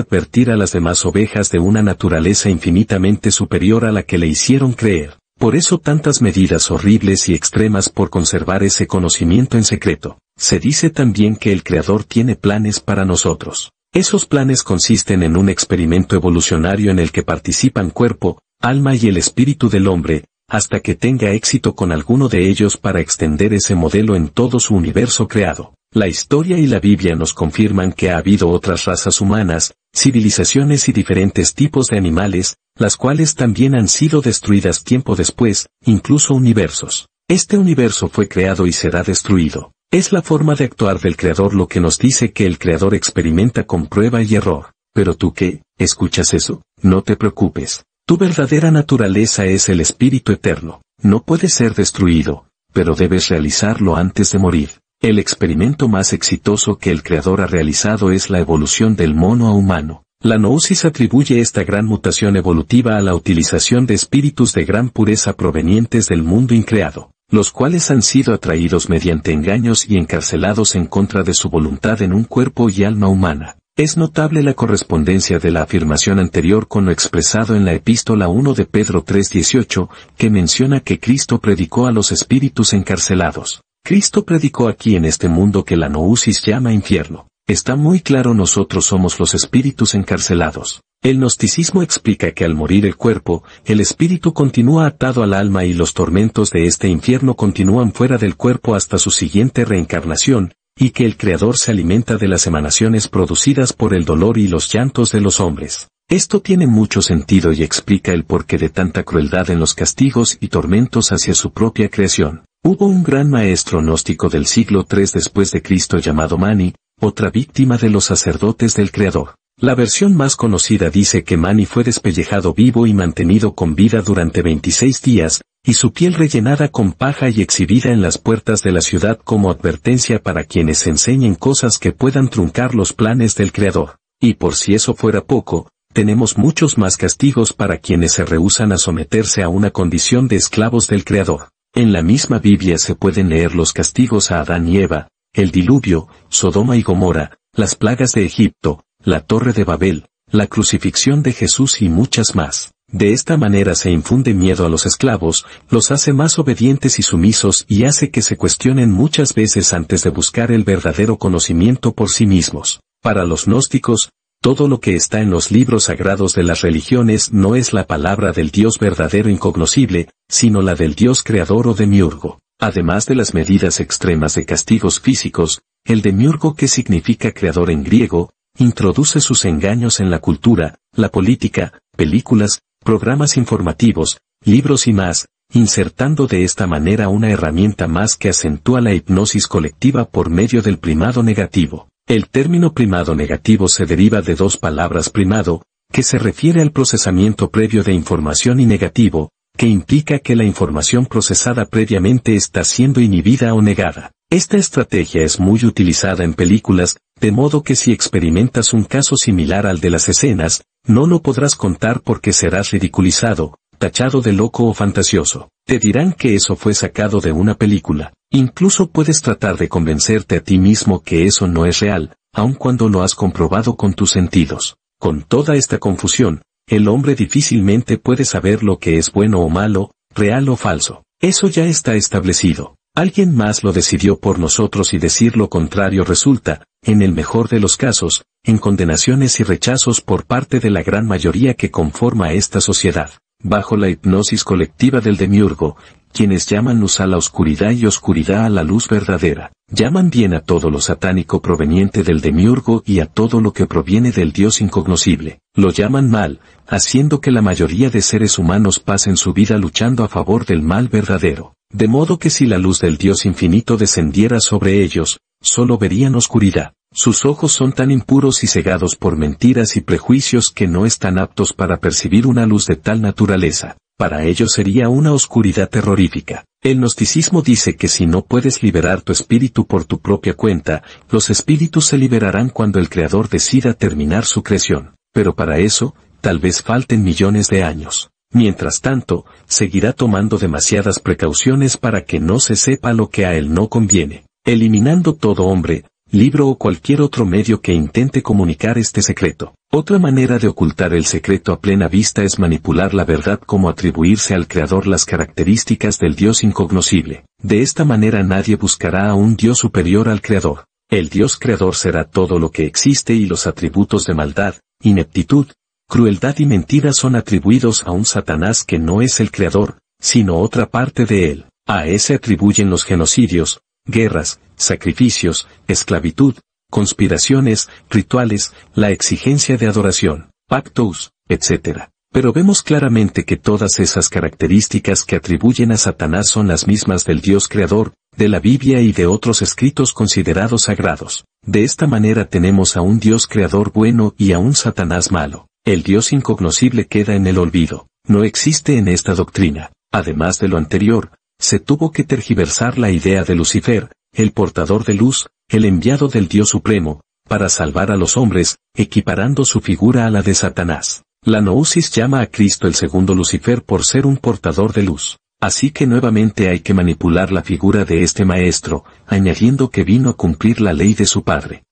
advertir a las demás ovejas de una naturaleza infinitamente superior a la que le hicieron creer. Por eso tantas medidas horribles y extremas por conservar ese conocimiento en secreto. Se dice también que el Creador tiene planes para nosotros. Esos planes consisten en un experimento evolucionario en el que participan cuerpo, alma y el espíritu del hombre, hasta que tenga éxito con alguno de ellos para extender ese modelo en todo su universo creado. La historia y la Biblia nos confirman que ha habido otras razas humanas, civilizaciones y diferentes tipos de animales, las cuales también han sido destruidas tiempo después, incluso universos. Este universo fue creado y será destruido. Es la forma de actuar del Creador lo que nos dice que el Creador experimenta con prueba y error. ¿Pero tú qué? ¿Escuchas eso? No te preocupes. Tu verdadera naturaleza es el Espíritu Eterno. No puede ser destruido, pero debes realizarlo antes de morir. El experimento más exitoso que el Creador ha realizado es la evolución del mono a humano. La Gnosis atribuye esta gran mutación evolutiva a la utilización de espíritus de gran pureza provenientes del mundo increado, los cuales han sido atraídos mediante engaños y encarcelados en contra de su voluntad en un cuerpo y alma humana. Es notable la correspondencia de la afirmación anterior con lo expresado en la epístola 1 de Pedro 3:18, que menciona que Cristo predicó a los espíritus encarcelados. Cristo predicó aquí en este mundo que la Gnosis llama infierno. Está muy claro, nosotros somos los espíritus encarcelados. El gnosticismo explica que al morir el cuerpo, el espíritu continúa atado al alma y los tormentos de este infierno continúan fuera del cuerpo hasta su siguiente reencarnación, y que el Creador se alimenta de las emanaciones producidas por el dolor y los llantos de los hombres. Esto tiene mucho sentido y explica el porqué de tanta crueldad en los castigos y tormentos hacia su propia creación. Hubo un gran maestro gnóstico del siglo III después de Cristo llamado Mani, otra víctima de los sacerdotes del Creador. La versión más conocida dice que Mani fue despellejado vivo y mantenido con vida durante 26 días, y su piel rellenada con paja y exhibida en las puertas de la ciudad como advertencia para quienes enseñen cosas que puedan truncar los planes del Creador. Y por si eso fuera poco, tenemos muchos más castigos para quienes se rehúsan a someterse a una condición de esclavos del Creador. En la misma Biblia se pueden leer los castigos a Adán y Eva, el diluvio, Sodoma y Gomorra, las plagas de Egipto, la Torre de Babel, la crucifixión de Jesús y muchas más. De esta manera se infunde miedo a los esclavos, los hace más obedientes y sumisos y hace que se cuestionen muchas veces antes de buscar el verdadero conocimiento por sí mismos. Para los gnósticos, todo lo que está en los libros sagrados de las religiones no es la palabra del Dios verdadero incognoscible, sino la del Dios creador o demiurgo. Además de las medidas extremas de castigos físicos, el demiurgo, que significa creador en griego, introduce sus engaños en la cultura, la política, películas, programas informativos, libros y más, insertando de esta manera una herramienta más que acentúa la hipnosis colectiva por medio del primado negativo. El término primado negativo se deriva de dos palabras: primado, que se refiere al procesamiento previo de información, y negativo, que implica que la información procesada previamente está siendo inhibida o negada. Esta estrategia es muy utilizada en películas, de modo que si experimentas un caso similar al de las escenas, no lo podrás contar porque serás ridiculizado, tachado de loco o fantasioso. Te dirán que eso fue sacado de una película. Incluso puedes tratar de convencerte a ti mismo que eso no es real, aun cuando lo has comprobado con tus sentidos. Con toda esta confusión, el hombre difícilmente puede saber lo que es bueno o malo, real o falso. Eso ya está establecido. Alguien más lo decidió por nosotros y decir lo contrario resulta, en el mejor de los casos, en condenaciones y rechazos por parte de la gran mayoría que conforma esta sociedad. Bajo la hipnosis colectiva del demiurgo, quienes llaman luz a la oscuridad y oscuridad a la luz verdadera, llaman bien a todo lo satánico proveniente del demiurgo y a todo lo que proviene del Dios incognoscible. Lo llaman mal, haciendo que la mayoría de seres humanos pasen su vida luchando a favor del mal verdadero. De modo que si la luz del Dios infinito descendiera sobre ellos, solo verían oscuridad. Sus ojos son tan impuros y cegados por mentiras y prejuicios que no están aptos para percibir una luz de tal naturaleza. Para ellos sería una oscuridad terrorífica. El gnosticismo dice que si no puedes liberar tu espíritu por tu propia cuenta, los espíritus se liberarán cuando el Creador decida terminar su creación. Pero para eso, tal vez falten millones de años. Mientras tanto, seguirá tomando demasiadas precauciones para que no se sepa lo que a él no conviene, eliminando todo hombre, libro o cualquier otro medio que intente comunicar este secreto. Otra manera de ocultar el secreto a plena vista es manipular la verdad como atribuirse al Creador las características del Dios incognoscible. De esta manera nadie buscará a un Dios superior al Creador. El Dios Creador será todo lo que existe y los atributos de maldad, ineptitud, crueldad y mentira son atribuidos a un Satanás que no es el Creador, sino otra parte de él. A ese atribuyen los genocidios, guerras, sacrificios, esclavitud, conspiraciones, rituales, la exigencia de adoración, pactos, etc. Pero vemos claramente que todas esas características que atribuyen a Satanás son las mismas del Dios Creador, de la Biblia y de otros escritos considerados sagrados. De esta manera tenemos a un Dios Creador bueno y a un Satanás malo. El Dios incognoscible queda en el olvido, no existe en esta doctrina. Además de lo anterior, se tuvo que tergiversar la idea de Lucifer, el portador de luz, el enviado del Dios Supremo, para salvar a los hombres, equiparando su figura a la de Satanás. La Gnosis llama a Cristo el segundo Lucifer por ser un portador de luz. Así que nuevamente hay que manipular la figura de este maestro, añadiendo que vino a cumplir la ley de su padre.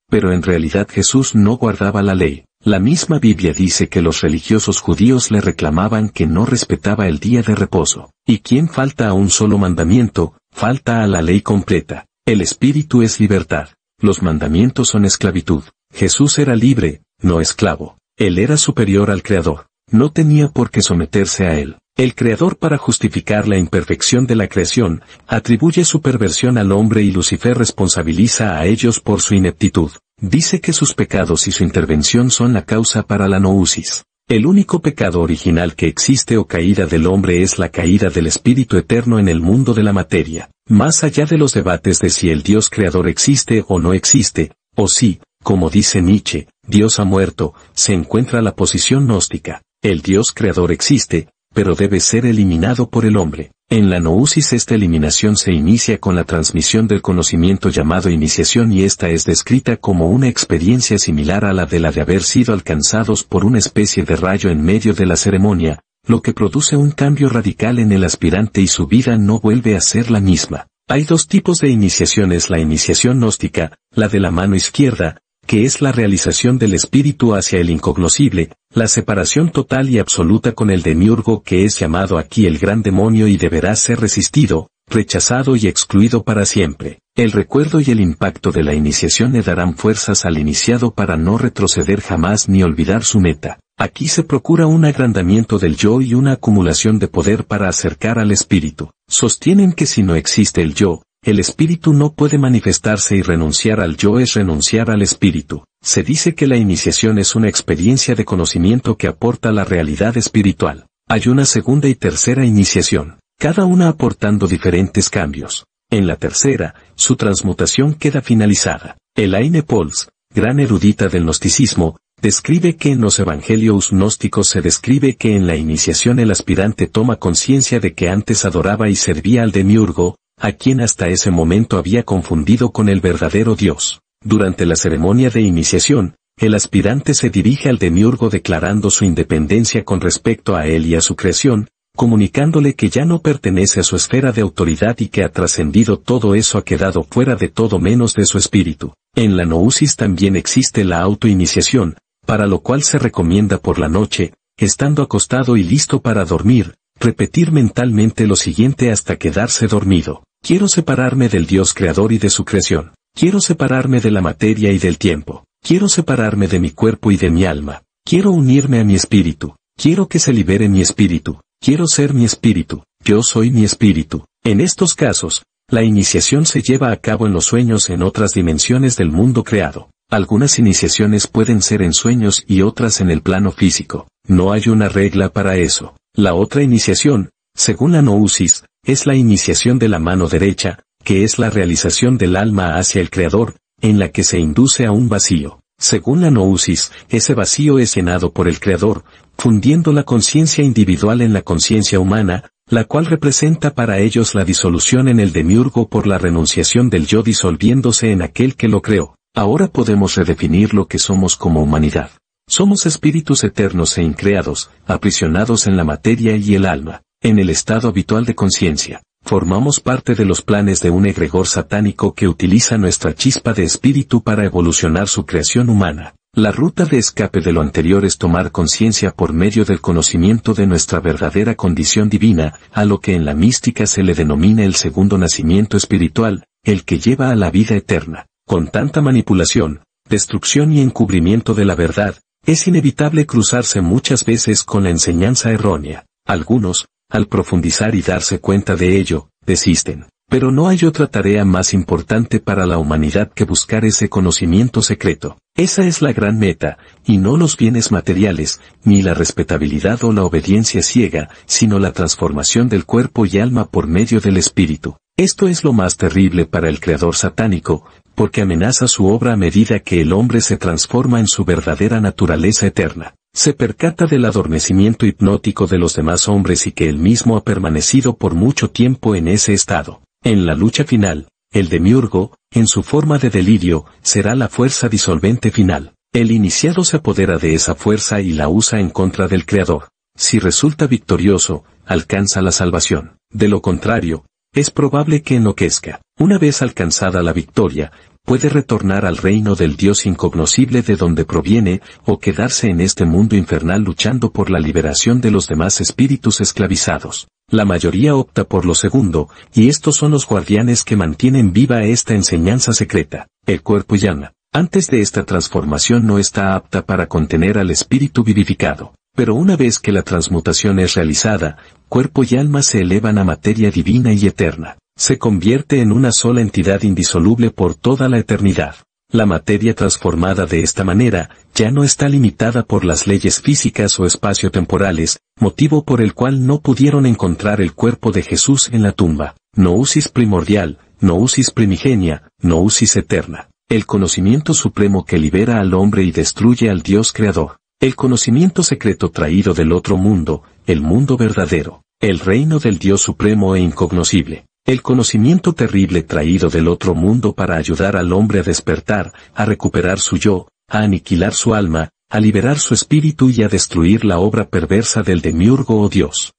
Pero en realidad Jesús no guardaba la ley. La misma Biblia dice que los religiosos judíos le reclamaban que no respetaba el día de reposo. ¿Y quién falta a un solo mandamiento? Falta a la ley completa. El espíritu es libertad. Los mandamientos son esclavitud. Jesús era libre, no esclavo. Él era superior al Creador. No tenía por qué someterse a él. El Creador, para justificar la imperfección de la creación, atribuye su perversión al hombre y Lucifer responsabiliza a ellos por su ineptitud. Dice que sus pecados y su intervención son la causa para la Gnosis. El único pecado original que existe o caída del hombre es la caída del espíritu eterno en el mundo de la materia. Más allá de los debates de si el Dios Creador existe o no existe, o si, como dice Nietzsche, Dios ha muerto, se encuentra la posición gnóstica. El Dios Creador existe, pero debe ser eliminado por el hombre. En la Gnosis esta eliminación se inicia con la transmisión del conocimiento llamado iniciación y esta es descrita como una experiencia similar a la de haber sido alcanzados por una especie de rayo en medio de la ceremonia, lo que produce un cambio radical en el aspirante y su vida no vuelve a ser la misma. Hay dos tipos de iniciaciones: la iniciación gnóstica, la de la mano izquierda, que es la realización del espíritu hacia el incognoscible, la separación total y absoluta con el demiurgo que es llamado aquí el gran demonio y deberá ser resistido, rechazado y excluido para siempre. El recuerdo y el impacto de la iniciación le darán fuerzas al iniciado para no retroceder jamás ni olvidar su meta. Aquí se procura un agrandamiento del yo y una acumulación de poder para acercar al espíritu. Sostienen que si no existe el yo, el espíritu no puede manifestarse y renunciar al yo es renunciar al espíritu. Se dice que la iniciación es una experiencia de conocimiento que aporta la realidad espiritual. Hay una segunda y tercera iniciación, cada una aportando diferentes cambios. En la tercera, su transmutación queda finalizada. Elaine Pauls, gran erudita del gnosticismo, describe que en los evangelios gnósticos se describe que en la iniciación el aspirante toma conciencia de que antes adoraba y servía al demiurgo, a quien hasta ese momento había confundido con el verdadero Dios. Durante la ceremonia de iniciación, el aspirante se dirige al demiurgo declarando su independencia con respecto a él y a su creación, comunicándole que ya no pertenece a su esfera de autoridad y que ha trascendido todo eso, ha quedado fuera de todo menos de su espíritu. En la Gnosis también existe la autoiniciación, para lo cual se recomienda por la noche, estando acostado y listo para dormir, repetir mentalmente lo siguiente hasta quedarse dormido. Quiero separarme del Dios Creador y de su creación. Quiero separarme de la materia y del tiempo. Quiero separarme de mi cuerpo y de mi alma. Quiero unirme a mi espíritu. Quiero que se libere mi espíritu. Quiero ser mi espíritu. Yo soy mi espíritu. En estos casos, la iniciación se lleva a cabo en los sueños en otras dimensiones del mundo creado. Algunas iniciaciones pueden ser en sueños y otras en el plano físico. No hay una regla para eso. La otra iniciación, según la Gnosis, es la iniciación de la mano derecha, que es la realización del alma hacia el Creador, en la que se induce a un vacío. Según la Gnosis, ese vacío es llenado por el Creador, fundiendo la conciencia individual en la conciencia humana, la cual representa para ellos la disolución en el demiurgo por la renunciación del yo disolviéndose en aquel que lo creó. Ahora podemos redefinir lo que somos como humanidad. Somos espíritus eternos e increados, aprisionados en la materia y el alma, en el estado habitual de conciencia. Formamos parte de los planes de un egregor satánico que utiliza nuestra chispa de espíritu para evolucionar su creación humana. La ruta de escape de lo anterior es tomar conciencia por medio del conocimiento de nuestra verdadera condición divina, a lo que en la mística se le denomina el segundo nacimiento espiritual, el que lleva a la vida eterna. Con tanta manipulación, destrucción y encubrimiento de la verdad, es inevitable cruzarse muchas veces con la enseñanza errónea. Algunos, al profundizar y darse cuenta de ello, desisten. Pero no hay otra tarea más importante para la humanidad que buscar ese conocimiento secreto. Esa es la gran meta, y no los bienes materiales, ni la respetabilidad o la obediencia ciega, sino la transformación del cuerpo y alma por medio del espíritu. Esto es lo más terrible para el creador satánico, porque amenaza su obra a medida que el hombre se transforma en su verdadera naturaleza eterna. Se percata del adormecimiento hipnótico de los demás hombres y que él mismo ha permanecido por mucho tiempo en ese estado. En la lucha final, el demiurgo, en su forma de delirio, será la fuerza disolvente final. El iniciado se apodera de esa fuerza y la usa en contra del Creador. Si resulta victorioso, alcanza la salvación. De lo contrario, es probable que enloquezca. Una vez alcanzada la victoria, puede retornar al reino del Dios incognoscible de donde proviene, o quedarse en este mundo infernal luchando por la liberación de los demás espíritus esclavizados. La mayoría opta por lo segundo, y estos son los guardianes que mantienen viva esta enseñanza secreta. El cuerpo y alma, antes de esta transformación no está apta para contener al espíritu vivificado. Pero una vez que la transmutación es realizada, cuerpo y alma se elevan a materia divina y eterna. Se convierte en una sola entidad indisoluble por toda la eternidad. La materia transformada de esta manera, ya no está limitada por las leyes físicas o espacio-temporales, motivo por el cual no pudieron encontrar el cuerpo de Jesús en la tumba. Nousis primordial, nousis primigenia, nousis eterna. El conocimiento supremo que libera al hombre y destruye al Dios creador. El conocimiento secreto traído del otro mundo, el mundo verdadero. El reino del Dios supremo e incognoscible. El conocimiento terrible traído del otro mundo para ayudar al hombre a despertar, a recuperar su yo, a aniquilar su alma, a liberar su espíritu y a destruir la obra perversa del demiurgo o Dios.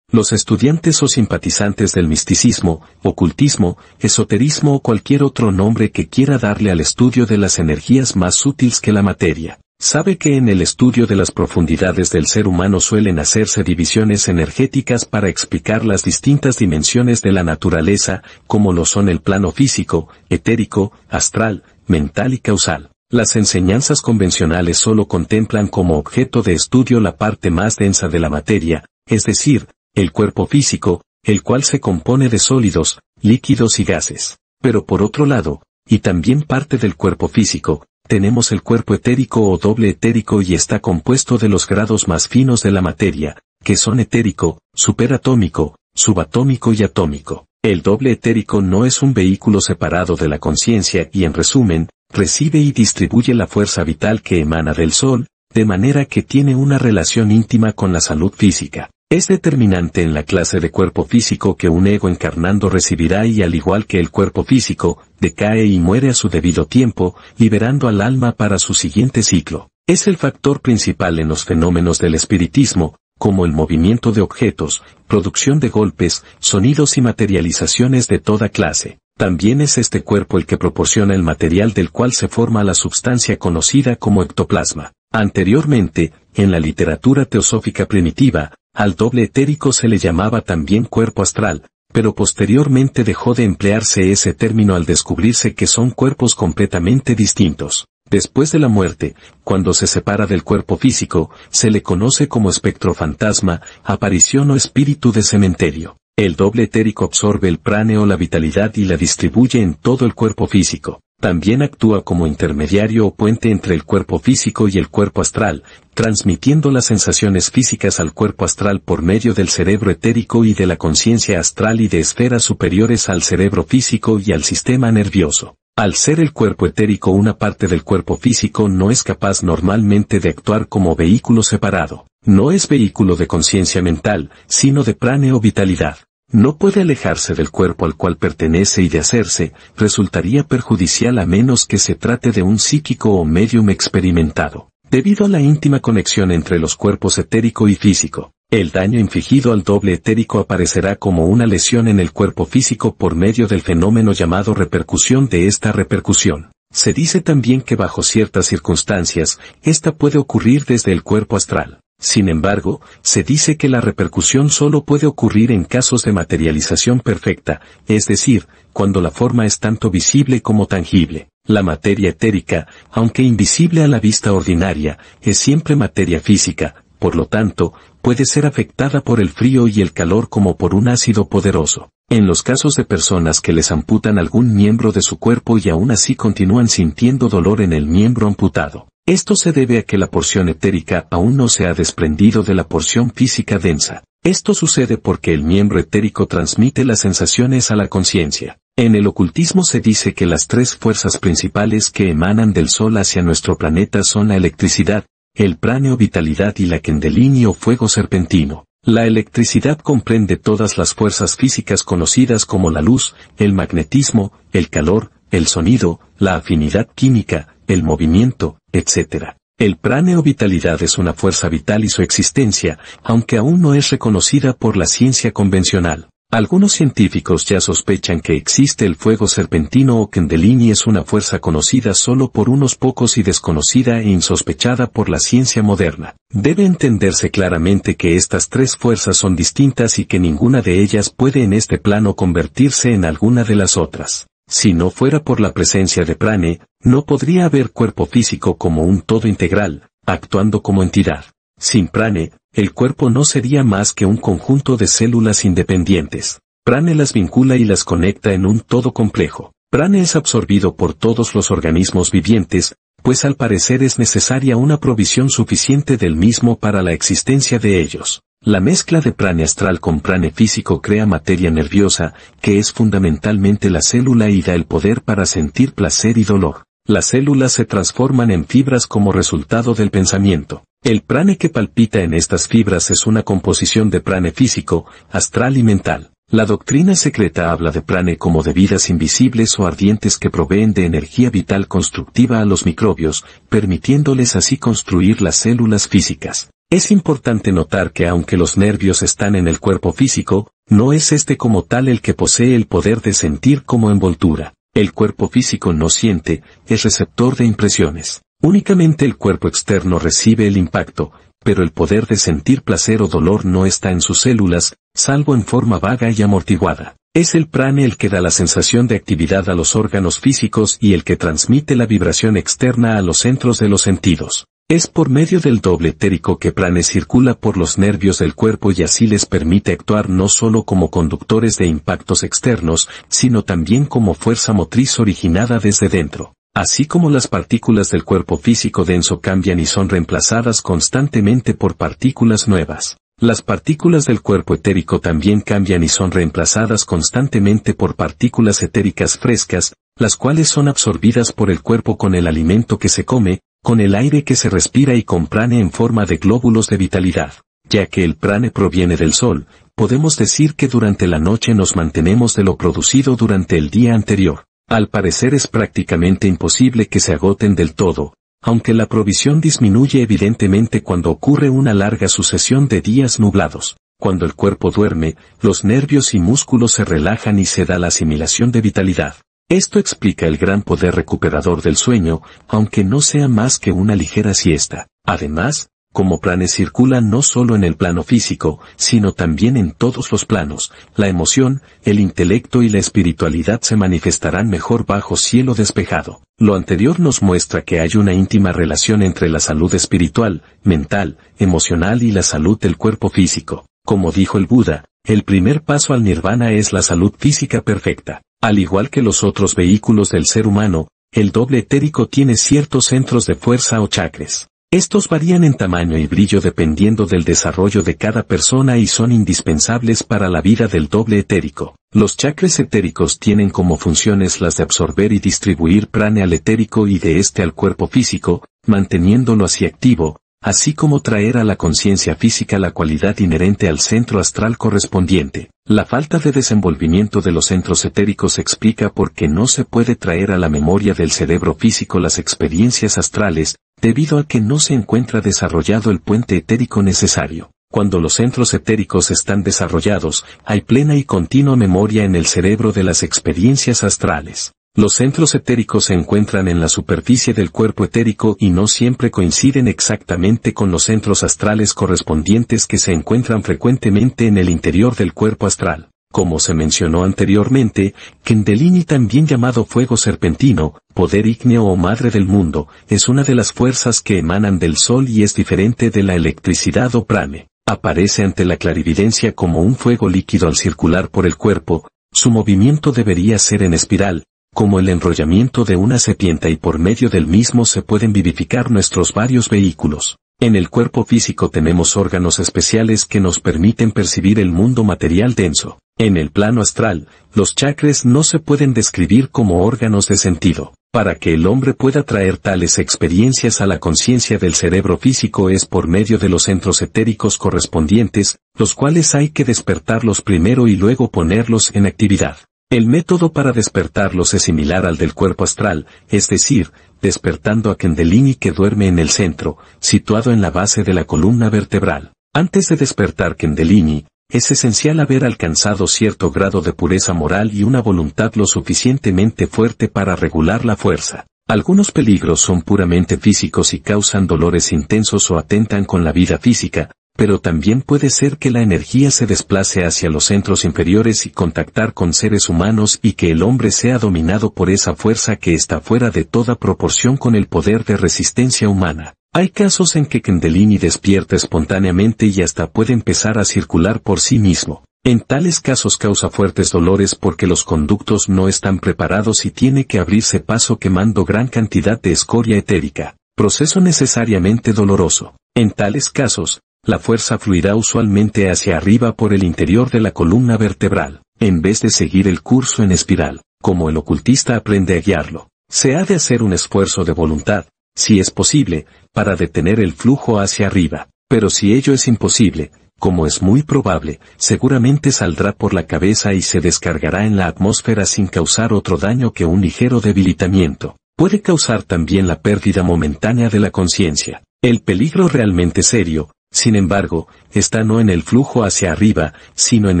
Los estudiantes o simpatizantes del misticismo, ocultismo, esoterismo o cualquier otro nombre que quiera darle al estudio de las energías más sutiles que la materia, sabe que en el estudio de las profundidades del ser humano suelen hacerse divisiones energéticas para explicar las distintas dimensiones de la naturaleza, como lo son el plano físico, etérico, astral, mental y causal. Las enseñanzas convencionales solo contemplan como objeto de estudio la parte más densa de la materia, es decir, el cuerpo físico, el cual se compone de sólidos, líquidos y gases. Pero por otro lado, y también parte del cuerpo físico, tenemos el cuerpo etérico o doble etérico y está compuesto de los grados más finos de la materia, que son etérico, superatómico, subatómico y atómico. El doble etérico no es un vehículo separado de la conciencia y en resumen, recibe y distribuye la fuerza vital que emana del Sol, de manera que tiene una relación íntima con la salud física. Es determinante en la clase de cuerpo físico que un ego encarnando recibirá y al igual que el cuerpo físico, decae y muere a su debido tiempo, liberando al alma para su siguiente ciclo. Es el factor principal en los fenómenos del espiritismo, como el movimiento de objetos, producción de golpes, sonidos y materializaciones de toda clase. También es este cuerpo el que proporciona el material del cual se forma la substancia conocida como ectoplasma. Anteriormente, en la literatura teosófica primitiva, al doble etérico se le llamaba también cuerpo astral, pero posteriormente dejó de emplearse ese término al descubrirse que son cuerpos completamente distintos. Después de la muerte, cuando se separa del cuerpo físico, se le conoce como espectro fantasma, aparición o espíritu de cementerio. El doble etérico absorbe el prane o la vitalidad y la distribuye en todo el cuerpo físico. También actúa como intermediario o puente entre el cuerpo físico y el cuerpo astral, transmitiendo las sensaciones físicas al cuerpo astral por medio del cerebro etérico y de la conciencia astral y de esferas superiores al cerebro físico y al sistema nervioso. Al ser el cuerpo etérico una parte del cuerpo físico, no es capaz normalmente de actuar como vehículo separado. No es vehículo de conciencia mental, sino de prane o vitalidad. No puede alejarse del cuerpo al cual pertenece y de hacerse, resultaría perjudicial a menos que se trate de un psíquico o médium experimentado. Debido a la íntima conexión entre los cuerpos etérico y físico, el daño infligido al doble etérico aparecerá como una lesión en el cuerpo físico por medio del fenómeno llamado repercusión de esta repercusión. Se dice también que bajo ciertas circunstancias, esta puede ocurrir desde el cuerpo astral. Sin embargo, se dice que la repercusión solo puede ocurrir en casos de materialización perfecta, es decir, cuando la forma es tanto visible como tangible. La materia etérica, aunque invisible a la vista ordinaria, es siempre materia física, por lo tanto, puede ser afectada por el frío y el calor como por un ácido poderoso. En los casos de personas que les amputan algún miembro de su cuerpo y aún así continúan sintiendo dolor en el miembro amputado, esto se debe a que la porción etérica aún no se ha desprendido de la porción física densa. Esto sucede porque el miembro etérico transmite las sensaciones a la conciencia. En el ocultismo se dice que las tres fuerzas principales que emanan del Sol hacia nuestro planeta son la electricidad, el prane o vitalidad y la kundalini o fuego serpentino. La electricidad comprende todas las fuerzas físicas conocidas como la luz, el magnetismo, el calor, el sonido, la afinidad química, el movimiento, etc. El prane o vitalidad es una fuerza vital y su existencia, aunque aún no es reconocida por la ciencia convencional. Algunos científicos ya sospechan que existe el fuego serpentino o kundalini, es una fuerza conocida solo por unos pocos y desconocida e insospechada por la ciencia moderna. Debe entenderse claramente que estas tres fuerzas son distintas y que ninguna de ellas puede en este plano convertirse en alguna de las otras. Si no fuera por la presencia de prane, no podría haber cuerpo físico como un todo integral, actuando como entidad. Sin prane, el cuerpo no sería más que un conjunto de células independientes. Prane las vincula y las conecta en un todo complejo. Prane es absorbido por todos los organismos vivientes, pues al parecer es necesaria una provisión suficiente del mismo para la existencia de ellos. La mezcla de prane astral con prane físico crea materia nerviosa, que es fundamentalmente la célula y da el poder para sentir placer y dolor. Las células se transforman en fibras como resultado del pensamiento. El prane que palpita en estas fibras es una composición de prane físico, astral y mental. La doctrina secreta habla de prane como de vidas invisibles o ardientes que proveen de energía vital constructiva a los microbios, permitiéndoles así construir las células físicas. Es importante notar que aunque los nervios están en el cuerpo físico, no es este como tal el que posee el poder de sentir como envoltura. El cuerpo físico no siente, es receptor de impresiones. Únicamente el cuerpo externo recibe el impacto, pero el poder de sentir placer o dolor no está en sus células, salvo en forma vaga y amortiguada. Es el prane el que da la sensación de actividad a los órganos físicos y el que transmite la vibración externa a los centros de los sentidos. Es por medio del doble etérico que prane circula por los nervios del cuerpo y así les permite actuar no solo como conductores de impactos externos, sino también como fuerza motriz originada desde dentro. Así como las partículas del cuerpo físico denso cambian y son reemplazadas constantemente por partículas nuevas, las partículas del cuerpo etérico también cambian y son reemplazadas constantemente por partículas etéricas frescas, las cuales son absorbidas por el cuerpo con el alimento que se come, con el aire que se respira y con prane en forma de glóbulos de vitalidad. Ya que el prane proviene del sol, podemos decir que durante la noche nos mantenemos de lo producido durante el día anterior. Al parecer es prácticamente imposible que se agoten del todo, aunque la provisión disminuye evidentemente cuando ocurre una larga sucesión de días nublados. Cuando el cuerpo duerme, los nervios y músculos se relajan y se da la asimilación de vitalidad. Esto explica el gran poder recuperador del sueño, aunque no sea más que una ligera siesta. Además, como prane circula no solo en el plano físico, sino también en todos los planos, la emoción, el intelecto y la espiritualidad se manifestarán mejor bajo cielo despejado. Lo anterior nos muestra que hay una íntima relación entre la salud espiritual, mental, emocional y la salud del cuerpo físico. Como dijo el Buda, el primer paso al nirvana es la salud física perfecta. Al igual que los otros vehículos del ser humano, el doble etérico tiene ciertos centros de fuerza o chakras. Estos varían en tamaño y brillo dependiendo del desarrollo de cada persona y son indispensables para la vida del doble etérico. Los chakras etéricos tienen como funciones las de absorber y distribuir prana al etérico y de este al cuerpo físico, manteniéndolo así activo, así como traer a la conciencia física la cualidad inherente al centro astral correspondiente. La falta de desenvolvimiento de los centros etéricos explica por qué no se puede traer a la memoria del cerebro físico las experiencias astrales, debido a que no se encuentra desarrollado el puente etérico necesario. Cuando los centros etéricos están desarrollados, hay plena y continua memoria en el cerebro de las experiencias astrales. Los centros etéricos se encuentran en la superficie del cuerpo etérico y no siempre coinciden exactamente con los centros astrales correspondientes que se encuentran frecuentemente en el interior del cuerpo astral. Como se mencionó anteriormente, Kundalini, también llamado fuego serpentino, poder ígneo o madre del mundo, es una de las fuerzas que emanan del sol y es diferente de la electricidad o prana. Aparece ante la clarividencia como un fuego líquido al circular por el cuerpo, su movimiento debería ser en espiral, como el enrollamiento de una serpiente y por medio del mismo se pueden vivificar nuestros varios vehículos. En el cuerpo físico tenemos órganos especiales que nos permiten percibir el mundo material denso. En el plano astral, los chakras no se pueden describir como órganos de sentido. Para que el hombre pueda traer tales experiencias a la conciencia del cerebro físico es por medio de los centros etéricos correspondientes, los cuales hay que despertarlos primero y luego ponerlos en actividad. El método para despertarlos es similar al del cuerpo astral, es decir, despertando a Kundalini que duerme en el centro, situado en la base de la columna vertebral. Antes de despertar Kundalini, es esencial haber alcanzado cierto grado de pureza moral y una voluntad lo suficientemente fuerte para regular la fuerza. Algunos peligros son puramente físicos y causan dolores intensos o atentan con la vida física, pero también puede ser que la energía se desplace hacia los centros inferiores y contactar con seres humanos y que el hombre sea dominado por esa fuerza que está fuera de toda proporción con el poder de resistencia humana. Hay casos en que Kundalini despierta espontáneamente y hasta puede empezar a circular por sí mismo. En tales casos causa fuertes dolores porque los conductos no están preparados y tiene que abrirse paso quemando gran cantidad de escoria etérica. Proceso necesariamente doloroso. En tales casos, la fuerza fluirá usualmente hacia arriba por el interior de la columna vertebral, en vez de seguir el curso en espiral, como el ocultista aprende a guiarlo. Se ha de hacer un esfuerzo de voluntad, si es posible, para detener el flujo hacia arriba, pero si ello es imposible, como es muy probable, seguramente saldrá por la cabeza y se descargará en la atmósfera sin causar otro daño que un ligero debilitamiento. Puede causar también la pérdida momentánea de la conciencia. El peligro realmente serio, sin embargo, está no en el flujo hacia arriba, sino en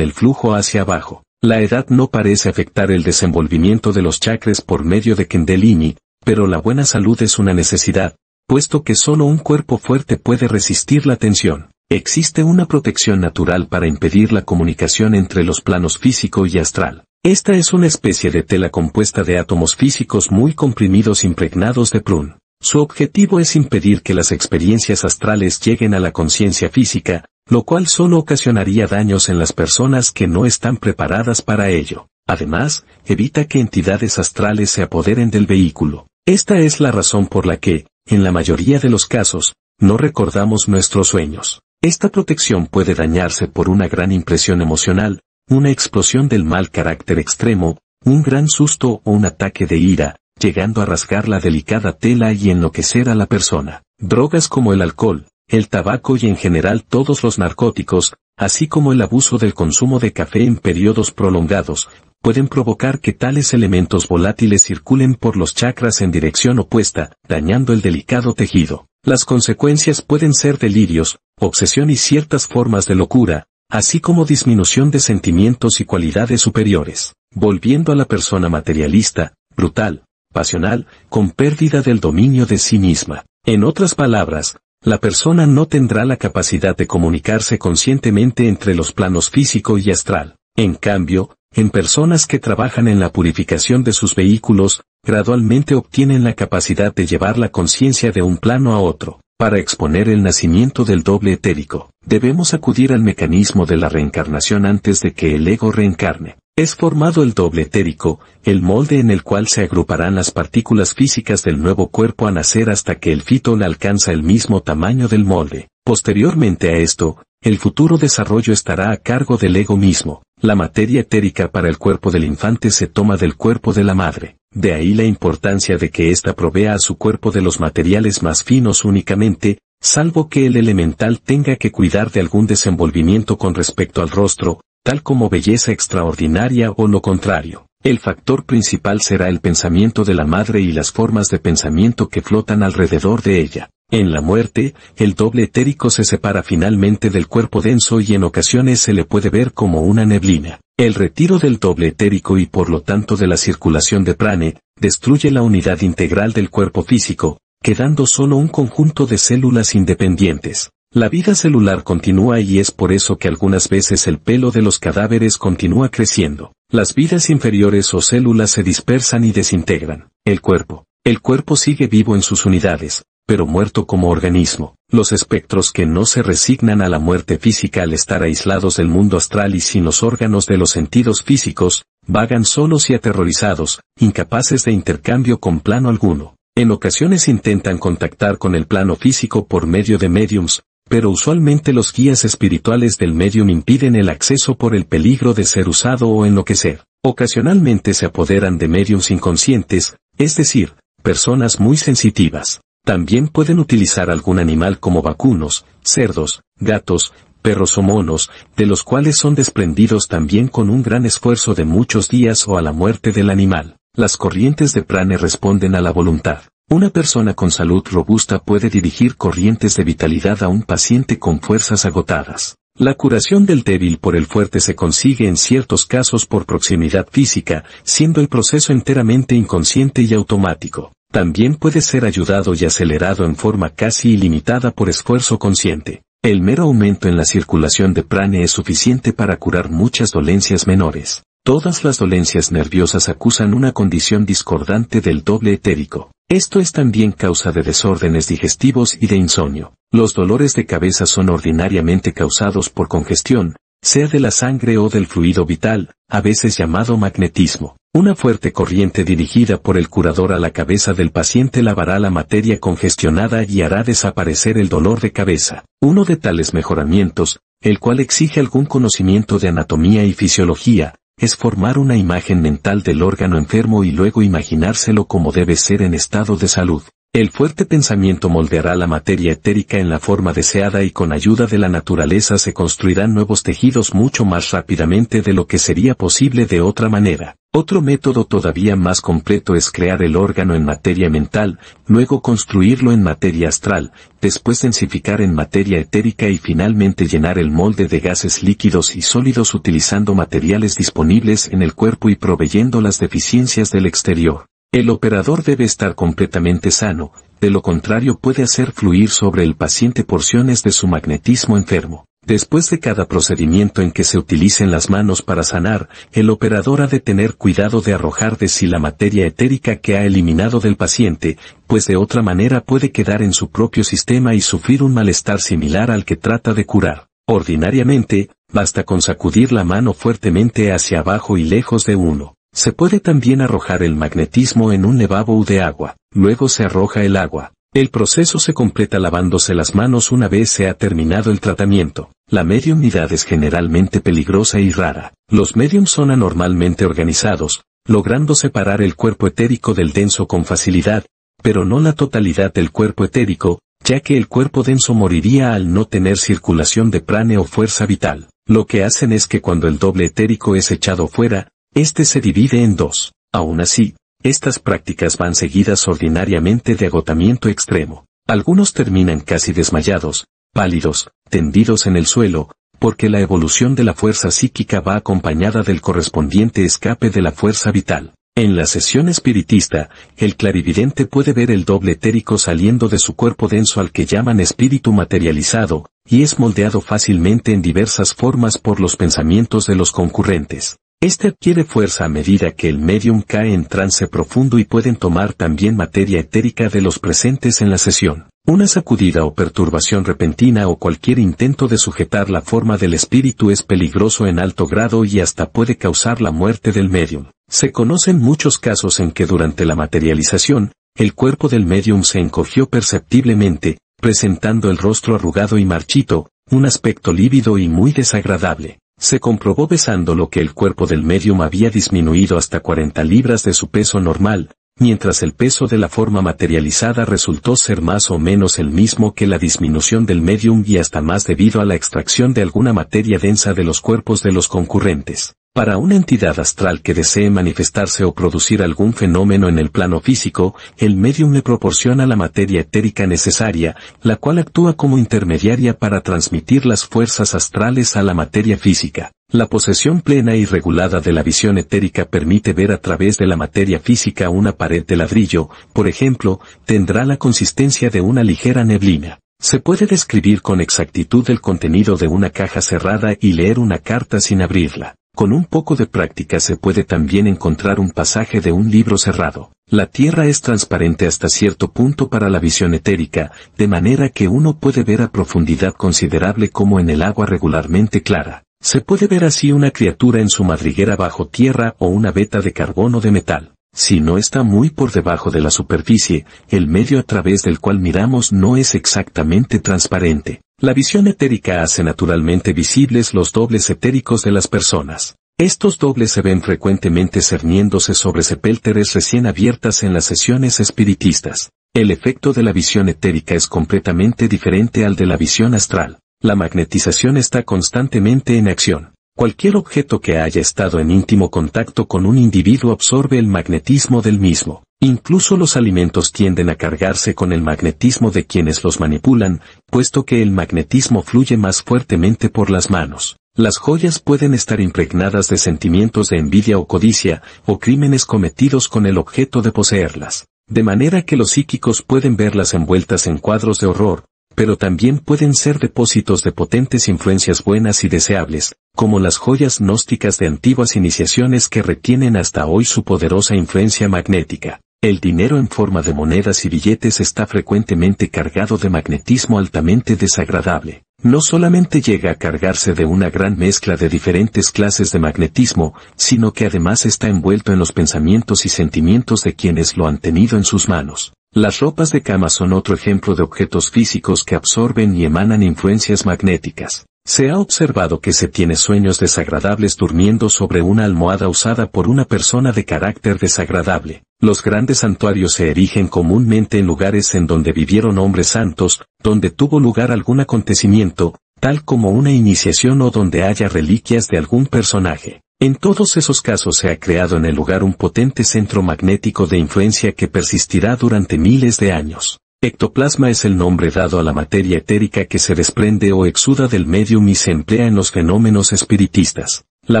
el flujo hacia abajo. La edad no parece afectar el desenvolvimiento de los chakras por medio de Kundalini, pero la buena salud es una necesidad, puesto que solo un cuerpo fuerte puede resistir la tensión. Existe una protección natural para impedir la comunicación entre los planos físico y astral. Esta es una especie de tela compuesta de átomos físicos muy comprimidos impregnados de prun. Su objetivo es impedir que las experiencias astrales lleguen a la conciencia física, lo cual solo ocasionaría daños en las personas que no están preparadas para ello. Además, evita que entidades astrales se apoderen del vehículo. Esta es la razón por la que, en la mayoría de los casos, no recordamos nuestros sueños. Esta protección puede dañarse por una gran impresión emocional, una explosión del mal carácter extremo, un gran susto o un ataque de ira, llegando a rasgar la delicada tela y enloquecer a la persona. Drogas como el alcohol, el tabaco y en general todos los narcóticos, así como el abuso del consumo de café en periodos prolongados, pueden provocar que tales elementos volátiles circulen por los chakras en dirección opuesta, dañando el delicado tejido. Las consecuencias pueden ser delirios, obsesión y ciertas formas de locura, así como disminución de sentimientos y cualidades superiores, volviendo a la persona materialista, brutal, pasional, con pérdida del dominio de sí misma. En otras palabras, la persona no tendrá la capacidad de comunicarse conscientemente entre los planos físico y astral. En cambio, en personas que trabajan en la purificación de sus vehículos, gradualmente obtienen la capacidad de llevar la conciencia de un plano a otro. Para exponer el nacimiento del doble etérico, debemos acudir al mecanismo de la reencarnación antes de que el ego reencarne. Es formado el doble etérico, el molde en el cual se agruparán las partículas físicas del nuevo cuerpo a nacer hasta que el fito le alcanza el mismo tamaño del molde. Posteriormente a esto, el futuro desarrollo estará a cargo del ego mismo. La materia etérica para el cuerpo del infante se toma del cuerpo de la madre. De ahí la importancia de que ésta provea a su cuerpo de los materiales más finos únicamente, salvo que el elemental tenga que cuidar de algún desenvolvimiento con respecto al rostro, tal como belleza extraordinaria o lo contrario. El factor principal será el pensamiento de la madre y las formas de pensamiento que flotan alrededor de ella. En la muerte, el doble etérico se separa finalmente del cuerpo denso y en ocasiones se le puede ver como una neblina. El retiro del doble etérico y por lo tanto de la circulación de prane, destruye la unidad integral del cuerpo físico, quedando solo un conjunto de células independientes. La vida celular continúa y es por eso que algunas veces el pelo de los cadáveres continúa creciendo. Las vidas inferiores o células se dispersan y desintegran. El cuerpo sigue vivo en sus unidades, pero muerto como organismo. Los espectros que no se resignan a la muerte física al estar aislados del mundo astral y sin los órganos de los sentidos físicos, vagan solos y aterrorizados, incapaces de intercambio con plano alguno. En ocasiones intentan contactar con el plano físico por medio de médiums, pero usualmente los guías espirituales del médium impiden el acceso por el peligro de ser usado o enloquecer. Ocasionalmente se apoderan de médiums inconscientes, es decir, personas muy sensitivas. También pueden utilizar algún animal como vacunos, cerdos, gatos, perros o monos, de los cuales son desprendidos también con un gran esfuerzo de muchos días o a la muerte del animal. Las corrientes de prane responden a la voluntad. Una persona con salud robusta puede dirigir corrientes de vitalidad a un paciente con fuerzas agotadas. La curación del débil por el fuerte se consigue en ciertos casos por proximidad física, siendo el proceso enteramente inconsciente y automático. También puede ser ayudado y acelerado en forma casi ilimitada por esfuerzo consciente. El mero aumento en la circulación de prane es suficiente para curar muchas dolencias menores. Todas las dolencias nerviosas acusan una condición discordante del doble etérico. Esto es también causa de desórdenes digestivos y de insomnio. Los dolores de cabeza son ordinariamente causados por congestión, sea de la sangre o del fluido vital, a veces llamado magnetismo. Una fuerte corriente dirigida por el curador a la cabeza del paciente lavará la materia congestionada y hará desaparecer el dolor de cabeza. Uno de tales mejoramientos, el cual exige algún conocimiento de anatomía y fisiología, es formar una imagen mental del órgano enfermo y luego imaginárselo como debe ser en estado de salud. El fuerte pensamiento moldeará la materia etérica en la forma deseada y con ayuda de la naturaleza se construirán nuevos tejidos mucho más rápidamente de lo que sería posible de otra manera. Otro método todavía más completo es crear el órgano en materia mental, luego construirlo en materia astral, después densificar en materia etérica y finalmente llenar el molde de gases líquidos y sólidos utilizando materiales disponibles en el cuerpo y proveyendo las deficiencias del exterior. El operador debe estar completamente sano, de lo contrario puede hacer fluir sobre el paciente porciones de su magnetismo enfermo. Después de cada procedimiento en que se utilicen las manos para sanar, el operador ha de tener cuidado de arrojar de sí la materia etérica que ha eliminado del paciente, pues de otra manera puede quedar en su propio sistema y sufrir un malestar similar al que trata de curar. Ordinariamente, basta con sacudir la mano fuertemente hacia abajo y lejos de uno. Se puede también arrojar el magnetismo en un lavabo de agua, luego se arroja el agua. El proceso se completa lavándose las manos una vez se ha terminado el tratamiento. La mediumnidad es generalmente peligrosa y rara. Los médiums son anormalmente organizados, logrando separar el cuerpo etérico del denso con facilidad, pero no la totalidad del cuerpo etérico, ya que el cuerpo denso moriría al no tener circulación de prane o fuerza vital. Lo que hacen es que cuando el doble etérico es echado fuera, este se divide en dos. Aún así, estas prácticas van seguidas ordinariamente de agotamiento extremo. Algunos terminan casi desmayados, pálidos, tendidos en el suelo, porque la evolución de la fuerza psíquica va acompañada del correspondiente escape de la fuerza vital. En la sesión espiritista, el clarividente puede ver el doble etérico saliendo de su cuerpo denso al que llaman espíritu materializado, y es moldeado fácilmente en diversas formas por los pensamientos de los concurrentes. Este adquiere fuerza a medida que el médium cae en trance profundo y pueden tomar también materia etérica de los presentes en la sesión. Una sacudida o perturbación repentina o cualquier intento de sujetar la forma del espíritu es peligroso en alto grado y hasta puede causar la muerte del médium. Se conocen muchos casos en que durante la materialización, el cuerpo del médium se encogió perceptiblemente, presentando el rostro arrugado y marchito, un aspecto lívido y muy desagradable. Se comprobó besándolo que el cuerpo del médium había disminuido hasta 40 libras de su peso normal, mientras el peso de la forma materializada resultó ser más o menos el mismo que la disminución del médium y hasta más debido a la extracción de alguna materia densa de los cuerpos de los concurrentes. Para una entidad astral que desee manifestarse o producir algún fenómeno en el plano físico, el médium le proporciona la materia etérica necesaria, la cual actúa como intermediaria para transmitir las fuerzas astrales a la materia física. La posesión plena y regulada de la visión etérica permite ver a través de la materia física una pared de ladrillo, por ejemplo, tendrá la consistencia de una ligera neblina. Se puede describir con exactitud el contenido de una caja cerrada y leer una carta sin abrirla. Con un poco de práctica se puede también encontrar un pasaje de un libro cerrado. La Tierra es transparente hasta cierto punto para la visión etérica, de manera que uno puede ver a profundidad considerable como en el agua regularmente clara. Se puede ver así una criatura en su madriguera bajo tierra o una veta de carbón o de metal. Si no está muy por debajo de la superficie, el medio a través del cual miramos no es exactamente transparente. La visión etérica hace naturalmente visibles los dobles etéricos de las personas. Estos dobles se ven frecuentemente cerniéndose sobre sepelteres recién abiertas en las sesiones espiritistas. El efecto de la visión etérica es completamente diferente al de la visión astral. La magnetización está constantemente en acción. Cualquier objeto que haya estado en íntimo contacto con un individuo absorbe el magnetismo del mismo. Incluso los alimentos tienden a cargarse con el magnetismo de quienes los manipulan, puesto que el magnetismo fluye más fuertemente por las manos. Las joyas pueden estar impregnadas de sentimientos de envidia o codicia, o crímenes cometidos con el objeto de poseerlas. De manera que los psíquicos pueden verlas envueltas en cuadros de horror, pero también pueden ser depósitos de potentes influencias buenas y deseables, como las joyas gnósticas de antiguas iniciaciones que retienen hasta hoy su poderosa influencia magnética. El dinero en forma de monedas y billetes está frecuentemente cargado de magnetismo altamente desagradable. No solamente llega a cargarse de una gran mezcla de diferentes clases de magnetismo, sino que además está envuelto en los pensamientos y sentimientos de quienes lo han tenido en sus manos. Las ropas de cama son otro ejemplo de objetos físicos que absorben y emanan influencias magnéticas. Se ha observado que se tiene sueños desagradables durmiendo sobre una almohada usada por una persona de carácter desagradable. Los grandes santuarios se erigen comúnmente en lugares en donde vivieron hombres santos, donde tuvo lugar algún acontecimiento, tal como una iniciación o donde haya reliquias de algún personaje. En todos esos casos se ha creado en el lugar un potente centro magnético de influencia que persistirá durante miles de años. Ectoplasma es el nombre dado a la materia etérica que se desprende o exuda del médium y se emplea en los fenómenos espiritistas. La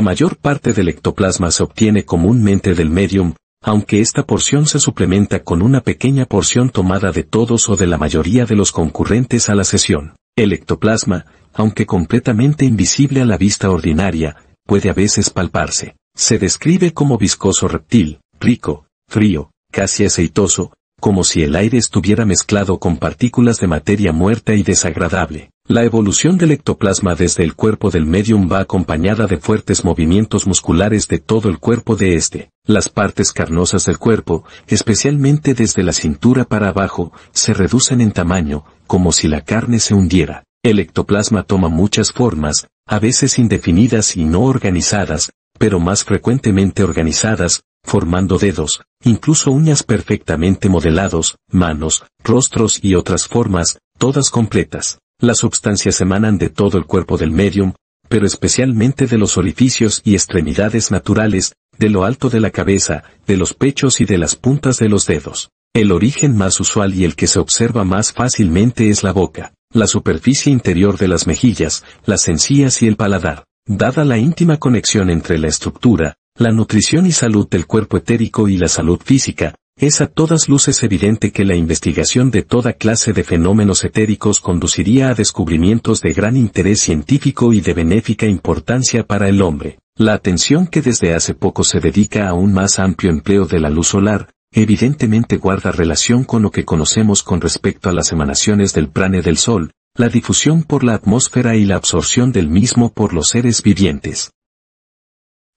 mayor parte del ectoplasma se obtiene comúnmente del médium, aunque esta porción se suplementa con una pequeña porción tomada de todos o de la mayoría de los concurrentes a la sesión. El ectoplasma, aunque completamente invisible a la vista ordinaria, puede a veces palparse. Se describe como viscoso reptil, rico, frío, casi aceitoso, como si el aire estuviera mezclado con partículas de materia muerta y desagradable. La evolución del ectoplasma desde el cuerpo del médium va acompañada de fuertes movimientos musculares de todo el cuerpo de este. Las partes carnosas del cuerpo, especialmente desde la cintura para abajo, se reducen en tamaño, como si la carne se hundiera. El ectoplasma toma muchas formas, a veces indefinidas y no organizadas, pero más frecuentemente organizadas, formando dedos, incluso uñas perfectamente modelados, manos, rostros y otras formas, todas completas. Las sustancias emanan de todo el cuerpo del médium, pero especialmente de los orificios y extremidades naturales, de lo alto de la cabeza, de los pechos y de las puntas de los dedos. El origen más usual y el que se observa más fácilmente es la boca, la superficie interior de las mejillas, las encías y el paladar. Dada la íntima conexión entre la estructura, la nutrición y salud del cuerpo etérico y la salud física, es a todas luces evidente que la investigación de toda clase de fenómenos etéricos conduciría a descubrimientos de gran interés científico y de benéfica importancia para el hombre. La atención que desde hace poco se dedica a un más amplio empleo de la luz solar, evidentemente guarda relación con lo que conocemos con respecto a las emanaciones del prane del Sol, la difusión por la atmósfera y la absorción del mismo por los seres vivientes.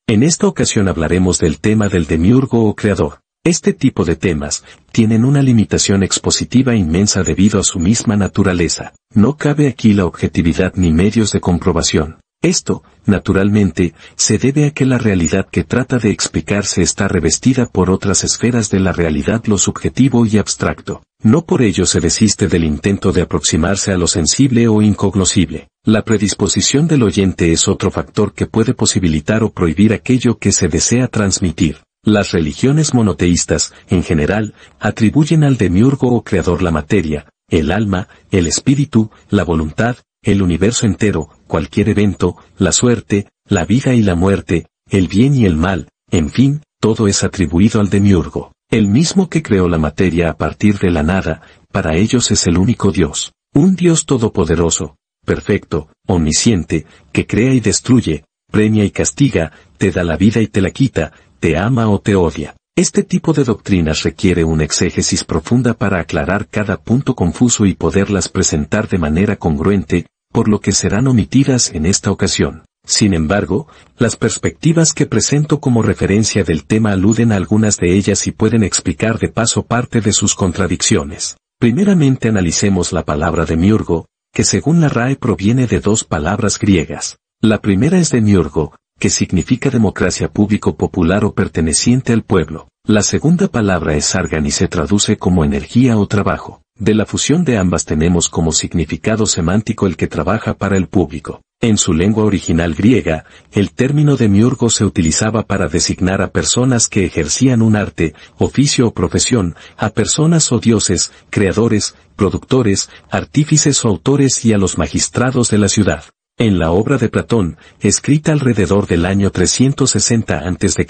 En esta ocasión hablaremos del tema del demiurgo o creador. Este tipo de temas tienen una limitación expositiva inmensa debido a su misma naturaleza. No cabe aquí la objetividad ni medios de comprobación. Esto, naturalmente, se debe a que la realidad que trata de explicarse está revestida por otras esferas de la realidad, lo subjetivo y abstracto. No por ello se desiste del intento de aproximarse a lo sensible o incognoscible. La predisposición del oyente es otro factor que puede posibilitar o prohibir aquello que se desea transmitir. Las religiones monoteístas, en general, atribuyen al demiurgo o creador la materia, el alma, el espíritu, la voluntad, el universo entero, cualquier evento, la suerte, la vida y la muerte, el bien y el mal, en fin, todo es atribuido al demiurgo. El mismo que creó la materia a partir de la nada, para ellos es el único Dios. Un Dios todopoderoso, perfecto, omnisciente, que crea y destruye, premia y castiga, te da la vida y te la quita, te ama o te odia. Este tipo de doctrinas requiere una exégesis profunda para aclarar cada punto confuso y poderlas presentar de manera congruente, por lo que serán omitidas en esta ocasión. Sin embargo, las perspectivas que presento como referencia del tema aluden a algunas de ellas y pueden explicar de paso parte de sus contradicciones. Primeramente analicemos la palabra demiurgo, que según la RAE proviene de dos palabras griegas. La primera es demiurgo, que significa democracia público-popular o perteneciente al pueblo. La segunda palabra es argan y se traduce como energía o trabajo. De la fusión de ambas tenemos como significado semántico el que trabaja para el público. En su lengua original griega, el término demiurgo se utilizaba para designar a personas que ejercían un arte, oficio o profesión, a personas o dioses, creadores, productores, artífices o autores y a los magistrados de la ciudad. En la obra de Platón, escrita alrededor del año 360 a.C.,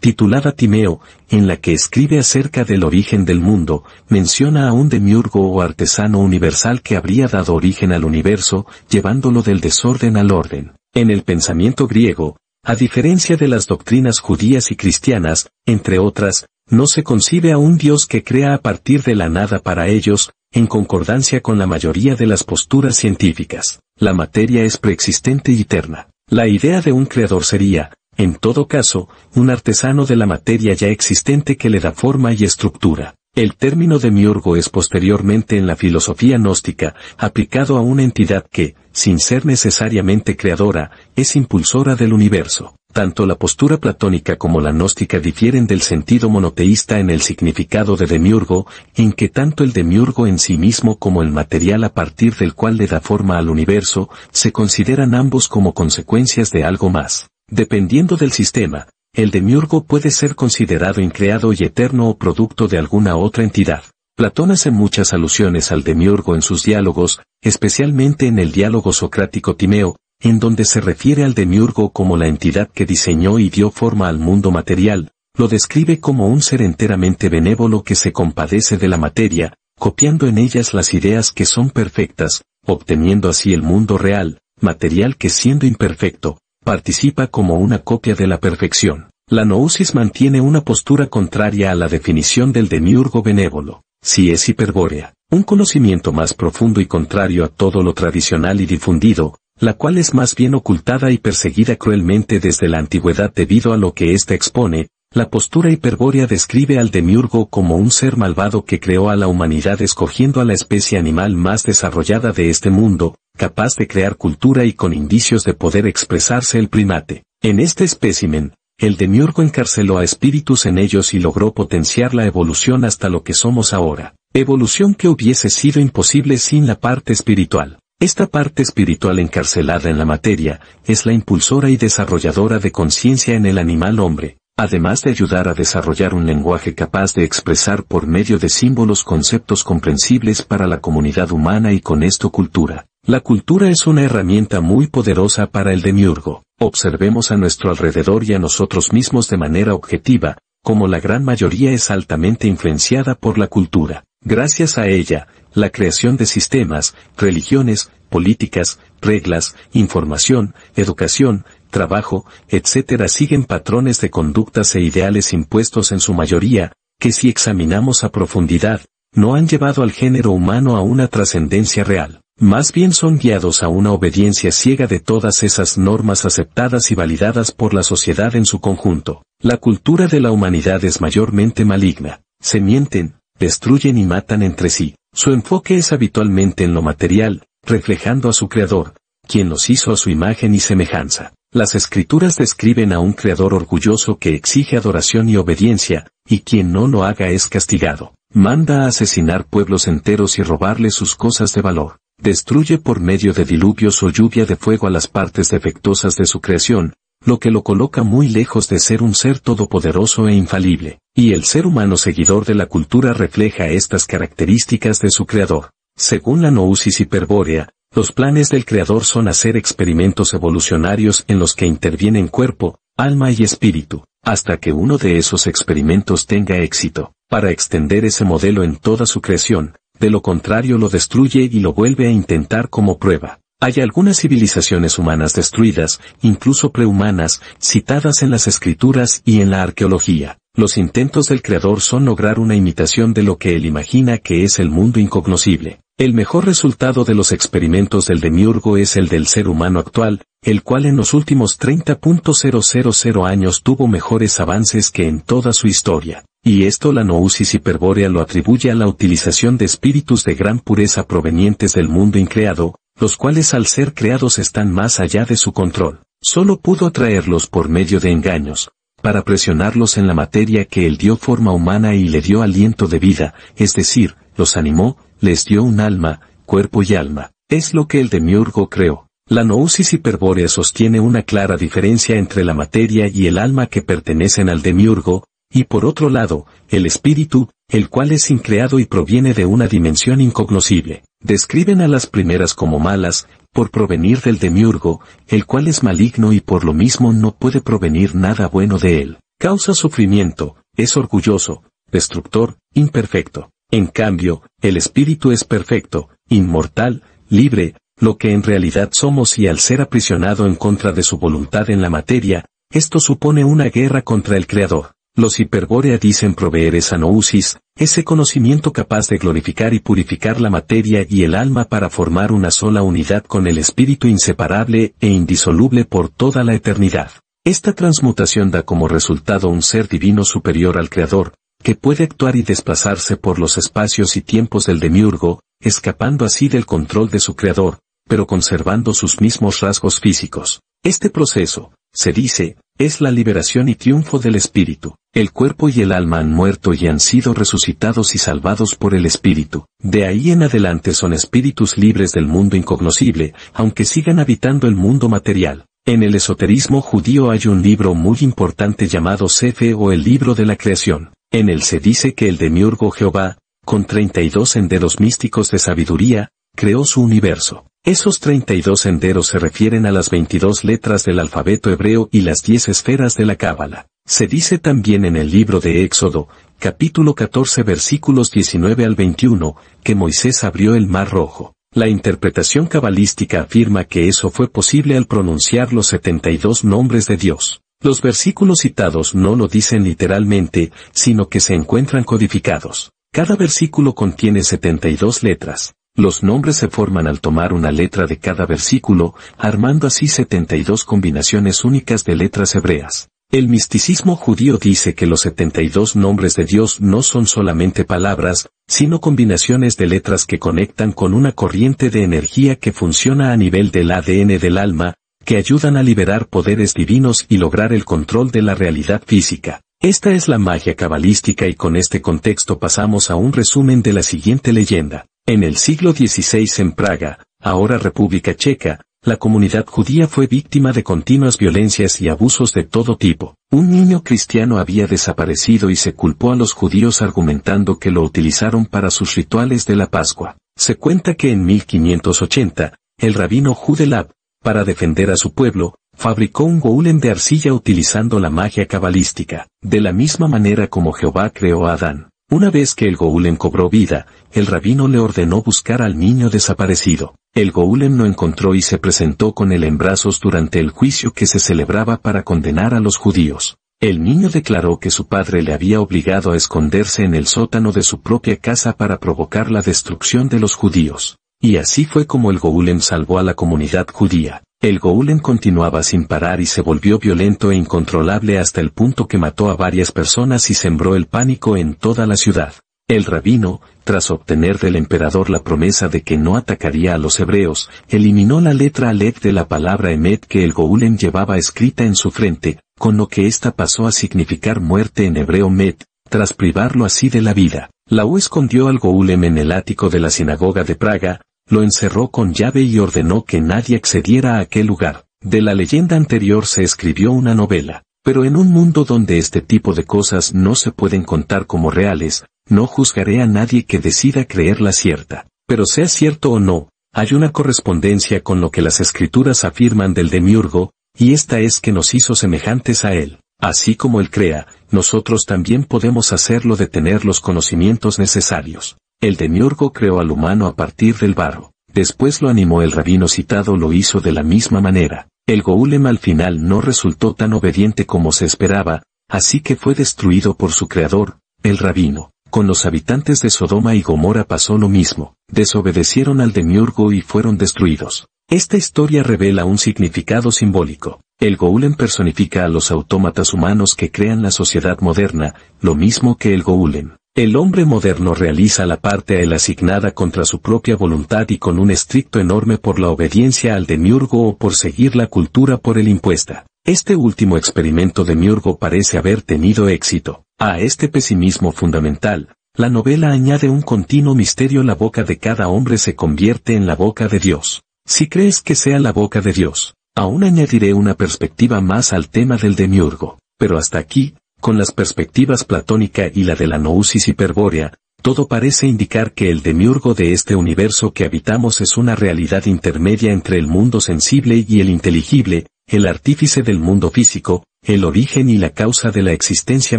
titulada Timeo, en la que escribe acerca del origen del mundo, menciona a un demiurgo o artesano universal que habría dado origen al universo, llevándolo del desorden al orden. En el pensamiento griego, a diferencia de las doctrinas judías y cristianas, entre otras, no se concibe a un Dios que crea a partir de la nada para ellos, en concordancia con la mayoría de las posturas científicas. La materia es preexistente y eterna. La idea de un creador sería, en todo caso, un artesano de la materia ya existente que le da forma y estructura. El término demiurgo es posteriormente en la filosofía gnóstica, aplicado a una entidad que, sin ser necesariamente creadora, es impulsora del universo. Tanto la postura platónica como la gnóstica difieren del sentido monoteísta en el significado de demiurgo, en que tanto el demiurgo en sí mismo como el material a partir del cual le da forma al universo, se consideran ambos como consecuencias de algo más. Dependiendo del sistema, el demiurgo puede ser considerado increado y eterno o producto de alguna otra entidad. Platón hace muchas alusiones al demiurgo en sus diálogos, especialmente en el diálogo socrático Timeo, en donde se refiere al demiurgo como la entidad que diseñó y dio forma al mundo material, lo describe como un ser enteramente benévolo que se compadece de la materia, copiando en ellas las ideas que son perfectas, obteniendo así el mundo real, material que siendo imperfecto, participa como una copia de la perfección. La Gnosis mantiene una postura contraria a la definición del demiurgo benévolo, si es hiperbórea, un conocimiento más profundo y contrario a todo lo tradicional y difundido, la cual es más bien ocultada y perseguida cruelmente desde la antigüedad debido a lo que ésta expone. La postura hiperbórea describe al demiurgo como un ser malvado que creó a la humanidad escogiendo a la especie animal más desarrollada de este mundo, capaz de crear cultura y con indicios de poder expresarse el primate. En este espécimen, el demiurgo encarceló a espíritus en ellos y logró potenciar la evolución hasta lo que somos ahora. Evolución que hubiese sido imposible sin la parte espiritual. Esta parte espiritual encarcelada en la materia, es la impulsora y desarrolladora de conciencia en el animal hombre, además de ayudar a desarrollar un lenguaje capaz de expresar por medio de símbolos conceptos comprensibles para la comunidad humana y con esto cultura. La cultura es una herramienta muy poderosa para el demiurgo. Observemos a nuestro alrededor y a nosotros mismos de manera objetiva, como la gran mayoría es altamente influenciada por la cultura. Gracias a ella, la creación de sistemas, religiones, políticas, reglas, información, educación, trabajo, etc. siguen patrones de conductas e ideales impuestos en su mayoría, que si examinamos a profundidad, no han llevado al género humano a una trascendencia real. Más bien son guiados a una obediencia ciega de todas esas normas aceptadas y validadas por la sociedad en su conjunto. La cultura de la humanidad es mayormente maligna. Se mienten, destruyen y matan entre sí. Su enfoque es habitualmente en lo material, reflejando a su Creador, quien los hizo a su imagen y semejanza. Las Escrituras describen a un Creador orgulloso que exige adoración y obediencia, y quien no lo haga es castigado. Manda a asesinar pueblos enteros y robarles sus cosas de valor. Destruye por medio de diluvios o lluvia de fuego a las partes defectuosas de su creación, lo que lo coloca muy lejos de ser un ser todopoderoso e infalible. Y el ser humano seguidor de la cultura refleja estas características de su Creador. Según la Gnosis hiperbórea, los planes del Creador son hacer experimentos evolucionarios en los que intervienen cuerpo, alma y espíritu, hasta que uno de esos experimentos tenga éxito, para extender ese modelo en toda su creación. De lo contrario lo destruye y lo vuelve a intentar como prueba. Hay algunas civilizaciones humanas destruidas, incluso prehumanas, citadas en las Escrituras y en la arqueología. Los intentos del Creador son lograr una imitación de lo que él imagina que es el mundo incognoscible. El mejor resultado de los experimentos del demiurgo es el del ser humano actual, el cual en los últimos 30.000 años tuvo mejores avances que en toda su historia. Y esto la Gnosis hiperbórea lo atribuye a la utilización de espíritus de gran pureza provenientes del mundo increado, los cuales al ser creados están más allá de su control. Solo pudo atraerlos por medio de engaños, para presionarlos en la materia que él dio forma humana y le dio aliento de vida, es decir, los animó, les dio un alma, cuerpo y alma. Es lo que el demiurgo creó. La Gnosis hiperbórea sostiene una clara diferencia entre la materia y el alma que pertenecen al demiurgo, y por otro lado, el espíritu, el cual es increado y proviene de una dimensión incognoscible. Describen a las primeras como malas, por provenir del demiurgo, el cual es maligno y por lo mismo no puede provenir nada bueno de él. Causa sufrimiento, es orgulloso, destructor, imperfecto. En cambio, el espíritu es perfecto, inmortal, libre, lo que en realidad somos y al ser aprisionado en contra de su voluntad en la materia, esto supone una guerra contra el Creador. Los hiperbórea dicen proveer esa Gnosis, ese conocimiento capaz de glorificar y purificar la materia y el alma para formar una sola unidad con el espíritu inseparable e indisoluble por toda la eternidad. Esta transmutación da como resultado un ser divino superior al Creador, que puede actuar y desplazarse por los espacios y tiempos del demiurgo, escapando así del control de su Creador, pero conservando sus mismos rasgos físicos. Este proceso, se dice, es la liberación y triunfo del espíritu. El cuerpo y el alma han muerto y han sido resucitados y salvados por el espíritu. De ahí en adelante son espíritus libres del mundo incognoscible, aunque sigan habitando el mundo material. En el esoterismo judío hay un libro muy importante llamado Sefer o el libro de la creación. En él se dice que el demiurgo Jehová, con 32 senderos místicos de sabiduría, creó su universo. Esos 32 senderos se refieren a las 22 letras del alfabeto hebreo y las 10 esferas de la Cábala. Se dice también en el libro de Éxodo, capítulo 14 versículos 19 al 21, que Moisés abrió el mar rojo. La interpretación cabalística afirma que eso fue posible al pronunciar los 72 nombres de Dios. Los versículos citados no lo dicen literalmente, sino que se encuentran codificados. Cada versículo contiene 72 letras. Los nombres se forman al tomar una letra de cada versículo, armando así 72 combinaciones únicas de letras hebreas. El misticismo judío dice que los 72 nombres de Dios no son solamente palabras, sino combinaciones de letras que conectan con una corriente de energía que funciona a nivel del ADN del alma, que ayudan a liberar poderes divinos y lograr el control de la realidad física. Esta es la magia cabalística y con este contexto pasamos a un resumen de la siguiente leyenda. En el siglo XVI en Praga, ahora República Checa, la comunidad judía fue víctima de continuas violencias y abusos de todo tipo. Un niño cristiano había desaparecido y se culpó a los judíos argumentando que lo utilizaron para sus rituales de la Pascua. Se cuenta que en 1580, el rabino Judelab, para defender a su pueblo, fabricó un golem de arcilla utilizando la magia cabalística, de la misma manera como Jehová creó a Adán. Una vez que el golem cobró vida, el rabino le ordenó buscar al niño desaparecido. El golem lo encontró y se presentó con él en brazos durante el juicio que se celebraba para condenar a los judíos. El niño declaró que su padre le había obligado a esconderse en el sótano de su propia casa para provocar la destrucción de los judíos. Y así fue como el Golem salvó a la comunidad judía. El Golem continuaba sin parar y se volvió violento e incontrolable hasta el punto que mató a varias personas y sembró el pánico en toda la ciudad. El rabino, tras obtener del emperador la promesa de que no atacaría a los hebreos, eliminó la letra Aleph de la palabra Emet que el Golem llevaba escrita en su frente, con lo que ésta pasó a significar muerte en hebreo Met, tras privarlo así de la vida. La U escondió al Golem en el ático de la sinagoga de Praga, lo encerró con llave y ordenó que nadie accediera a aquel lugar. De la leyenda anterior se escribió una novela, pero en un mundo donde este tipo de cosas no se pueden contar como reales, no juzgaré a nadie que decida creerla cierta. Pero sea cierto o no, hay una correspondencia con lo que las escrituras afirman del demiurgo, y esta es que nos hizo semejantes a él. Así como él crea, nosotros también podemos hacerlo de tener los conocimientos necesarios. El demiurgo creó al humano a partir del barro. Después lo animó el rabino citado lo hizo de la misma manera. El Golem al final no resultó tan obediente como se esperaba, así que fue destruido por su creador, el rabino. Con los habitantes de Sodoma y Gomorra pasó lo mismo. Desobedecieron al demiurgo y fueron destruidos. Esta historia revela un significado simbólico. El Golem personifica a los autómatas humanos que crean la sociedad moderna, lo mismo que el Golem. El hombre moderno realiza la parte a él asignada contra su propia voluntad y con un estricto enorme por la obediencia al demiurgo o por seguir la cultura por él impuesta. Este último experimento demiurgo parece haber tenido éxito. A este pesimismo fundamental, la novela añade un continuo misterio: la boca de cada hombre se convierte en la boca de Dios. Si crees que sea la boca de Dios, aún añadiré una perspectiva más al tema del demiurgo. Pero hasta aquí, con las perspectivas platónica y la de la nousis hiperbórea, todo parece indicar que el demiurgo de este universo que habitamos es una realidad intermedia entre el mundo sensible y el inteligible, el artífice del mundo físico, el origen y la causa de la existencia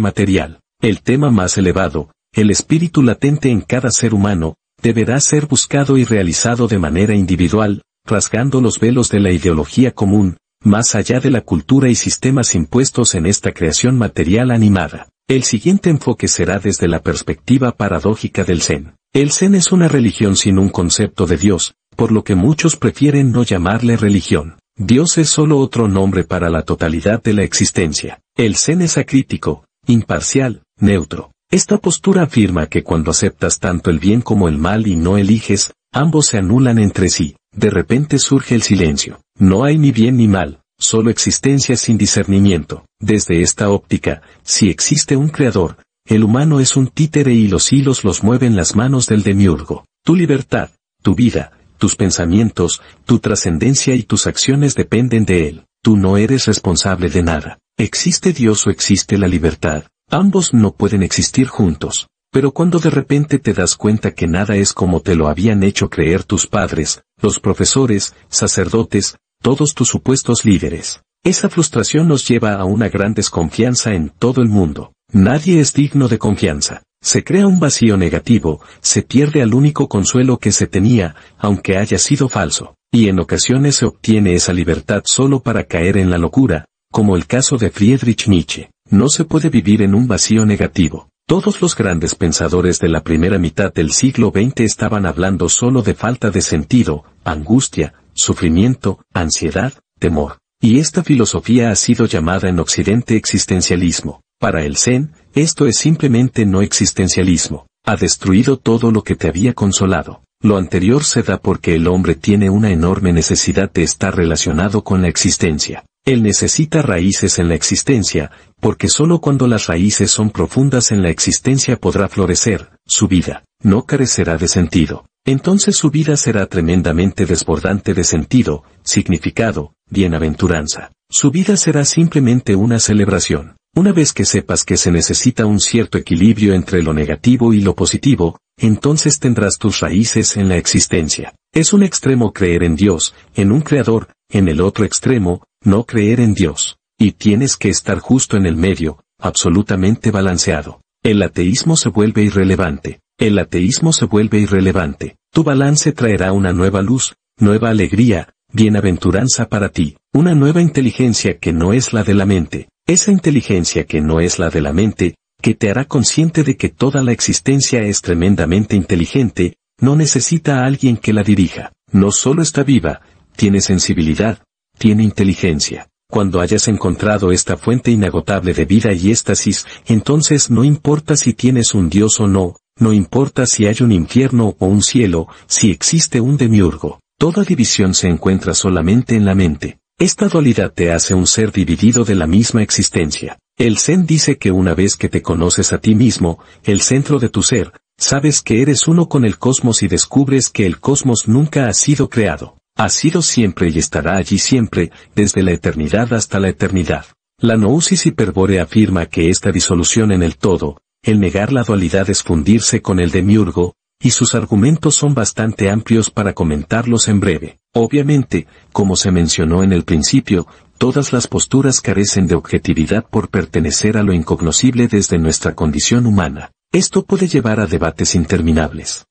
material. El tema más elevado, el espíritu latente en cada ser humano, deberá ser buscado y realizado de manera individual, rasgando los velos de la ideología común, más allá de la cultura y sistemas impuestos en esta creación material animada. El siguiente enfoque será desde la perspectiva paradójica del Zen. El Zen es una religión sin un concepto de Dios, por lo que muchos prefieren no llamarle religión. Dios es solo otro nombre para la totalidad de la existencia. El Zen es acrítico, imparcial, neutro. Esta postura afirma que cuando aceptas tanto el bien como el mal y no eliges, ambos se anulan entre sí. De repente surge el silencio. No hay ni bien ni mal, solo existencia sin discernimiento. Desde esta óptica, si existe un creador, el humano es un títere y los hilos los mueven las manos del demiurgo. Tu libertad, tu vida, tus pensamientos, tu trascendencia y tus acciones dependen de él. Tú no eres responsable de nada. ¿Existe Dios o existe la libertad? Ambos no pueden existir juntos. Pero cuando de repente te das cuenta que nada es como te lo habían hecho creer tus padres, los profesores, sacerdotes, todos tus supuestos líderes, esa frustración nos lleva a una gran desconfianza en todo el mundo. Nadie es digno de confianza. Se crea un vacío negativo, se pierde al único consuelo que se tenía, aunque haya sido falso, y en ocasiones se obtiene esa libertad solo para caer en la locura, como el caso de Friedrich Nietzsche. No se puede vivir en un vacío negativo. Todos los grandes pensadores de la primera mitad del siglo XX estaban hablando solo de falta de sentido, angustia, sufrimiento, ansiedad, temor. Y esta filosofía ha sido llamada en Occidente existencialismo. Para el Zen, esto es simplemente no existencialismo. Ha destruido todo lo que te había consolado. Lo anterior se da porque el hombre tiene una enorme necesidad de estar relacionado con la existencia. Él necesita raíces en la existencia, porque solo cuando las raíces son profundas en la existencia podrá florecer, su vida, no carecerá de sentido. Entonces su vida será tremendamente desbordante de sentido, significado, bienaventuranza. Su vida será simplemente una celebración. Una vez que sepas que se necesita un cierto equilibrio entre lo negativo y lo positivo, entonces tendrás tus raíces en la existencia. Es un extremo creer en Dios, en un creador, en el otro extremo, no creer en Dios. Y tienes que estar justo en el medio, absolutamente balanceado. El ateísmo se vuelve irrelevante. El ateísmo se vuelve irrelevante. Tu balance traerá una nueva luz, nueva alegría, bienaventuranza para ti, una nueva inteligencia que no es la de la mente. Esa inteligencia que no es la de la mente, que te hará consciente de que toda la existencia es tremendamente inteligente, no necesita a alguien que la dirija. No solo está viva, tiene sensibilidad, tiene inteligencia. Cuando hayas encontrado esta fuente inagotable de vida y éxtasis, entonces no importa si tienes un Dios o no, no importa si hay un infierno o un cielo, si existe un demiurgo. Toda división se encuentra solamente en la mente. Esta dualidad te hace un ser dividido de la misma existencia. El Zen dice que una vez que te conoces a ti mismo, el centro de tu ser, sabes que eres uno con el cosmos y descubres que el cosmos nunca ha sido creado. Ha sido siempre y estará allí siempre, desde la eternidad hasta la eternidad. La Gnosis Hiperbórea afirma que esta disolución en el todo, el negar la dualidad es fundirse con el demiurgo, y sus argumentos son bastante amplios para comentarlos en breve. Obviamente, como se mencionó en el principio, todas las posturas carecen de objetividad por pertenecer a lo incognoscible desde nuestra condición humana. Esto puede llevar a debates interminables.